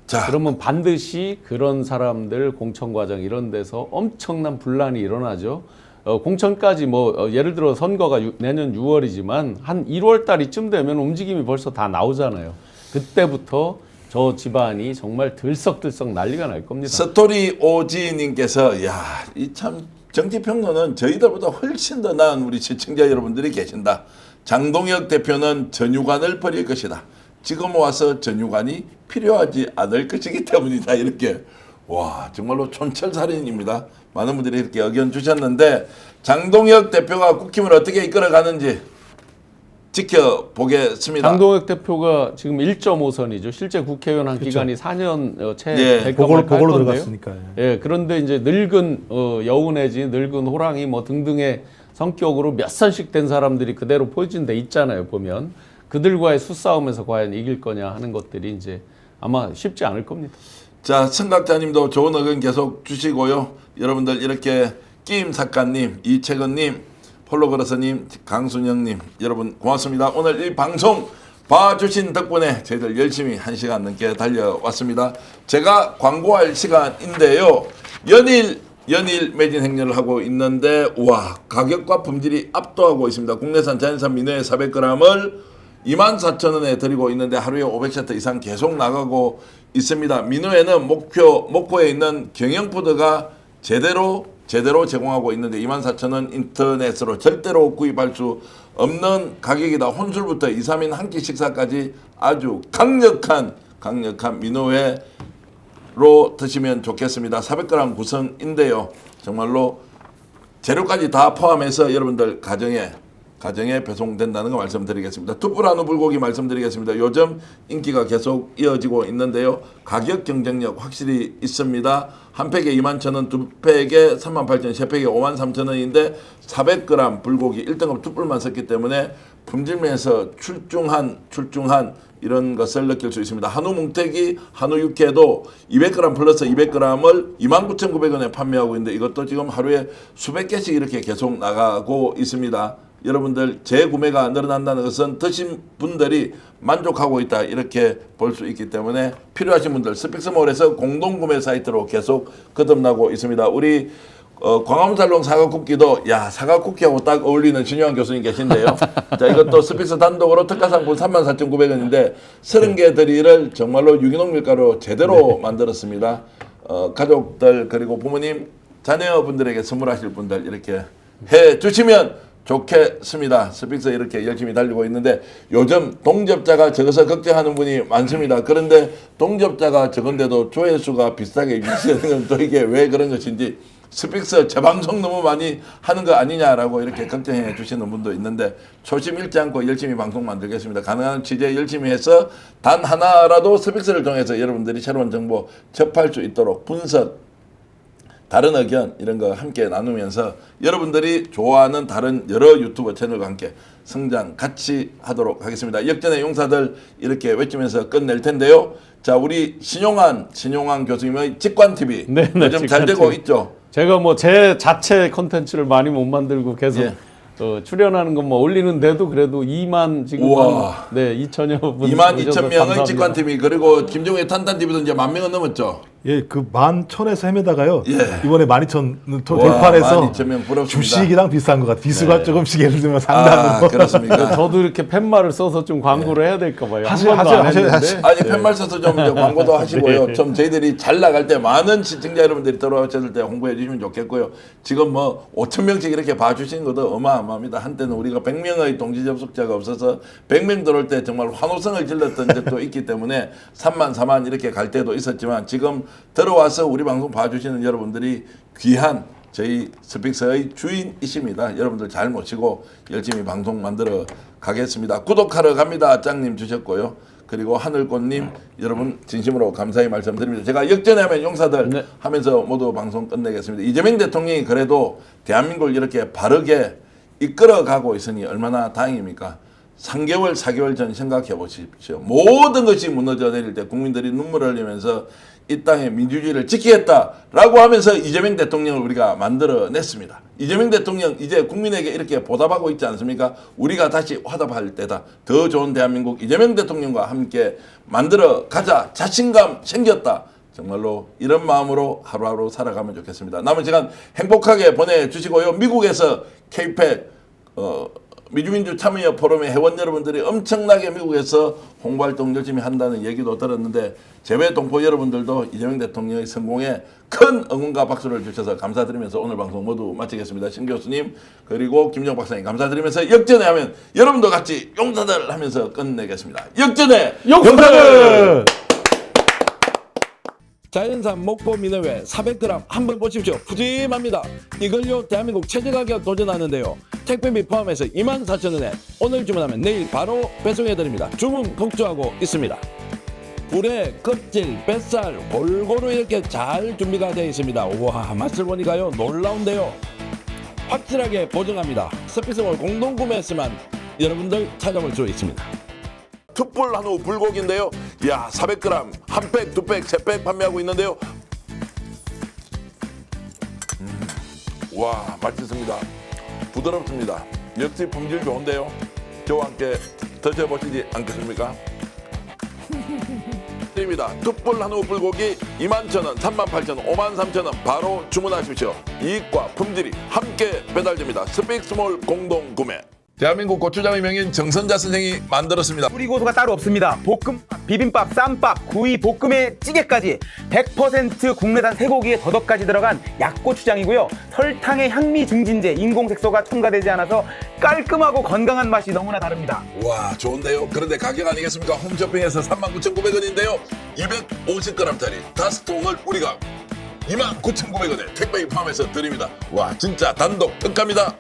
Speaker 2: 자,
Speaker 4: 그러면 반드시 그런 사람들 공천 과정 이런 데서 엄청난 분란이 일어나죠. 공천까지 뭐 예를 들어 선거가 내년 6월이지만 한 1월 달이쯤 되면 움직임이 벌써 다 나오잖아요. 그때부터 저 집안이 정말 들썩들썩 난리가 날 겁니다.
Speaker 2: 스토리 오지님께서 야, 이 참 정치평론은 저희들보다 훨씬 더 나은 우리 시청자 여러분들이 계신다. 장동혁 대표는 전유관을 버릴 것이다. 지금 와서 전유관이 필요하지 않을 것이기 때문이다. 이렇게 와 정말로 촌철살인입니다. 많은 분들이 이렇게 의견 주셨는데 장동혁 대표가 국힘을 어떻게 이끌어가는지 지켜보겠습니다.
Speaker 4: 장동혁 대표가 지금 1.5선이죠. 실제 국회의원 한 기간이 4년 채
Speaker 2: 예,
Speaker 4: 될까
Speaker 3: 보궐로
Speaker 4: 말까 할 건데요.
Speaker 3: 들어갔으니까요.
Speaker 4: 예, 그런데 이제 늙은 여우 내지 늙은 호랑이 뭐 등등의 성격으로 몇 선씩 된 사람들이 그대로 포진돼 있잖아요. 보면 그들과의 수싸움에서 과연 이길 거냐 하는 것들이 이제 아마 쉽지 않을 겁니다.
Speaker 2: 자, 성각자님도 좋은 의견 계속 주시고요. 여러분들 이렇게 끼임 작가님, 이채근님, 폴로그러스님, 강순영님 여러분 고맙습니다. 오늘 이 방송 봐주신 덕분에 저희들 열심히 1시간 넘게 달려왔습니다. 제가 광고할 시간인데요. 연일 매진 행렬을 하고 있는데 와 가격과 품질이 압도하고 있습니다. 국내산 자연산 민어회 400g을 24,000원에 드리고 있는데 하루에 500세트 이상 계속 나가고 있습니다. 민어회는 목포에 있는 경영푸드가 제대로 제공하고 있는데 24,000원 인터넷으로 절대로 구입할 수 없는 가격이다. 혼술부터 2, 3인 한 끼 식사까지 아주 강력한 민어회로 드시면 좋겠습니다. 400g 구성인데요. 정말로 재료까지 다 포함해서 여러분들 가정에 배송된다는 거 말씀드리겠습니다. 툭불 한우 불고기 말씀드리겠습니다. 요즘 인기가 계속 이어지고 있는데요. 가격 경쟁력 확실히 있습니다. 한 팩에 21,000원, 두 팩에 38,000원, 세 팩에 53,000원인데 400g 불고기 1등급 툭불만 썼기 때문에 품질면에서 출중한 이런 것을 느낄 수 있습니다. 한우 뭉태기, 한우 육회도 200g 플러스 200g을 29,900원에 판매하고 있는데 이것도 지금 하루에 수백 개씩 이렇게 계속 나가고 있습니다. 여러분들 재구매가 늘어난다는 것은 드신 분들이 만족하고 있다 이렇게 볼 수 있기 때문에 필요하신 분들 스픽스몰에서 공동구매 사이트로 계속 거듭나고 있습니다. 우리 광화문살롱 사과쿠키도 사과쿠키하고 딱 어울리는 신유한 교수님 계신데요. 자 이것도 스픽스 단독으로 특가 상품 34,900원인데 30개 드리를 정말로 유기농 밀가루 제대로 만들었습니다. 가족들 그리고 부모님 자녀분들에게 선물하실 분들 이렇게 해주시면 좋겠습니다. 스픽스 이렇게 열심히 달리고 있는데 요즘 동접자가 적어서 걱정하는 분이 많습니다. 그런데 동접자가 적은데도 조회수가 비슷하게 유지되는 건 또 이게 왜 그런 것인지 스픽스 재방송 너무 많이 하는 거 아니냐라고 이렇게 걱정해 주시는 분도 있는데 초심 잃지 않고 열심히 방송 만들겠습니다. 가능한 취재 열심히 해서 단 하나라도 스픽스를 통해서 여러분들이 새로운 정보 접할 수 있도록 분석, 다른 의견 이런 거 함께 나누면서 여러분들이 좋아하는 다른 여러 유튜버 채널과 함께 성장 같이 하도록 하겠습니다. 역전의 용사들 이렇게 외치면서 끝낼 텐데요. 자, 우리 신용환 교수님의 직관TV
Speaker 4: 네,
Speaker 2: 요즘 잘 되고
Speaker 4: 직관TV.
Speaker 2: 있죠?
Speaker 4: 제가 뭐 제 자체 컨텐츠를 많이 못 만들고 계속
Speaker 2: 예.
Speaker 4: 출연하는 건 뭐 올리는데도 그래도 2만 지금
Speaker 2: 우와.
Speaker 4: 네 2천여 분
Speaker 2: 22,000명의 직관TV 그리고 김종의 탄탄TV도 이제 10,000명은 넘었죠?
Speaker 3: 예, 그 11,000에서 헤매다가요.
Speaker 2: 예.
Speaker 3: 이번에 12,000
Speaker 2: 와,
Speaker 3: 돌파해서
Speaker 2: 12,000명 부럽습니다.
Speaker 3: 주식이랑 비슷한 것 같아요. 비수가
Speaker 4: 네.
Speaker 3: 조금씩 예를 들면 상당으로.
Speaker 2: 그렇습니까?
Speaker 4: 저도 이렇게 팻말을 써서 좀 광고를 해야 될까 봐요. 한
Speaker 3: 하세요,
Speaker 4: 번도
Speaker 3: 하세요,
Speaker 4: 안
Speaker 3: 하세요,
Speaker 4: 했는데.
Speaker 3: 하세요.
Speaker 2: 아니 팻말 써서 좀 이제 광고도 하시고요.
Speaker 4: 네.
Speaker 2: 좀 저희들이 잘 나갈 때 많은 시청자 여러분들이 들어오셨을 때 홍보해 주시면 좋겠고요. 지금 뭐 5,000명씩 이렇게 봐주시는 것도 어마어마합니다. 한때는 우리가 100명의 동시 접속자가 없어서 100명 들어올 때 정말 환호성을 질렀던 적도 있기 때문에 3만 4만 이렇게 갈 때도 있었지만 지금 들어와서 우리 방송 봐주시는 여러분들이 귀한 저희 스픽스의 주인이십니다. 여러분들 잘 모시고 열심히 방송 만들어 가겠습니다. 구독하러 갑니다. 짱님 주셨고요. 그리고 하늘꽃님 여러분 진심으로 감사히 말씀드립니다. 제가 역전에 하면 용사들
Speaker 4: 네.
Speaker 2: 하면서 모두 방송 끝내겠습니다. 이재명 대통령이 그래도 대한민국을 이렇게 바르게 이끌어가고 있으니 얼마나 다행입니까? 3개월, 4개월 전 생각해 보십시오. 모든 것이 무너져 내릴 때 국민들이 눈물을 흘리면서 이 땅의 민주주의를 지키겠다라고 하면서 이재명 대통령을 우리가 만들어냈습니다. 이재명 대통령 이제 국민에게 이렇게 보답하고 있지 않습니까? 우리가 다시 화답할 때다. 더 좋은 대한민국 이재명 대통령과 함께 만들어 가자. 자신감 생겼다. 정말로 이런 마음으로 하루하루 살아가면 좋겠습니다. 남은 시간 행복하게 보내주시고요. 미국에서 K-PAC 미주민주 참여 포럼의 회원 여러분들이 엄청나게 미국에서 홍보활동 열심히 한다는 얘기도 들었는데 재외 동포 여러분들도 이재명 대통령의 성공에 큰 응원과 박수를 주셔서 감사드리면서 오늘 방송 모두 마치겠습니다. 신 교수님 그리고 김정 박사님 감사드리면서 역전에 하면 여러분도 같이 용사들 하면서 끝내겠습니다. 역전에
Speaker 4: 용사들!
Speaker 1: 자연산 목포 민어회 400g 한번 보십시오. 푸짐합니다. 이걸요 대한민국 최저가격 도전하는데요. 택배비 포함해서 24,000원에 오늘 주문하면 내일 바로 배송해드립니다. 주문 폭주하고 있습니다. 불에 껍질, 뱃살 골고루 이렇게 잘 준비가 되어 있습니다. 우와 맛을 보니까요 놀라운데요. 확실하게 보증합니다. 스픽스몰 공동구매했으면 여러분들 찾아볼 수 있습니다.
Speaker 2: 툭불 한우 불고기인데요. 야 400g 한 팩, 두 팩, 세 팩 판매하고 있는데요. 와 맛있습니다. 부드럽습니다. 역시 품질 좋은데요. 저와 함께 드셔보시지 않겠습니까? 드립니다. 툭불 한우 불고기 21,000원, 38,000원, 53,000원 바로 주문하십시오. 이익과 품질이 함께 배달됩니다. 스픽스몰 공동구매. 대한민국 고추장의 명인 정선자 선생이 만들었습니다.
Speaker 6: 뿌리 고수가 따로 없습니다. 볶음, 비빔밥, 쌈밥, 구이, 볶음에 찌개까지 100% 국내산 쇠고기에 더덕까지 들어간 약고추장이고요. 설탕의 향미 증진제, 인공색소가 첨가되지 않아서 깔끔하고 건강한 맛이 너무나 다릅니다.
Speaker 2: 와 좋은데요. 그런데 가격 아니겠습니까? 홈쇼핑에서 39,900원인데요. 250g짜리 5통을 우리가 29,900원에 택배비 포함해서 드립니다. 와 진짜 단독 특가입니다.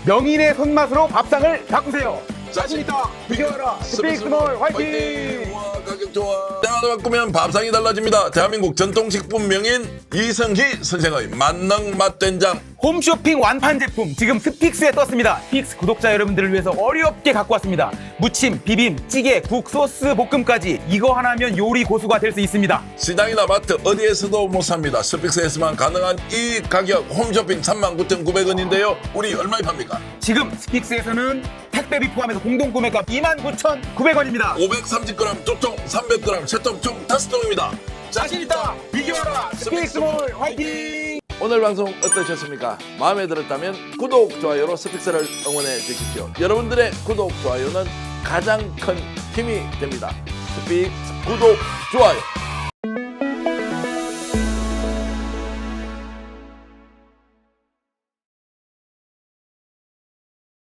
Speaker 6: 명인의 손맛으로 밥상을 바꾸세요. 자신 있다. 비교하라. 스픽스몰 화이팅!
Speaker 2: 와 가격 좋아. 때마다 바꾸면 밥상이 달라집니다. 대한민국 전통식품 명인 이성희 선생의 만능 맛된장.
Speaker 6: 홈쇼핑 완판 제품 지금 스픽스에 떴습니다. 스픽스 구독자 여러분들을 위해서 어렵게 갖고 왔습니다. 무침, 비빔, 찌개, 국, 소스, 볶음까지 이거 하나면 요리 고수가 될 수 있습니다.
Speaker 2: 시장이나 마트 어디에서도 못 삽니다. 스픽스에서만 가능한 이 가격 홈쇼핑 39,900원인데요. 우리 얼마에 팝니까?
Speaker 6: 지금 스픽스에서는 택배비 포함해서 공동구매가 29,900원입니다.
Speaker 2: 530g 2통, 300g 3통 총 5통입니다.
Speaker 6: 자신 있다. 비교하라. 스픽스몰 화이팅!
Speaker 2: 오늘 방송 어떠셨습니까? 마음에 들었다면 구독, 좋아요로 스픽스를 응원해 주십시오. 여러분들의 구독, 좋아요는 가장 큰 힘이 됩니다. 스픽스 구독, 좋아요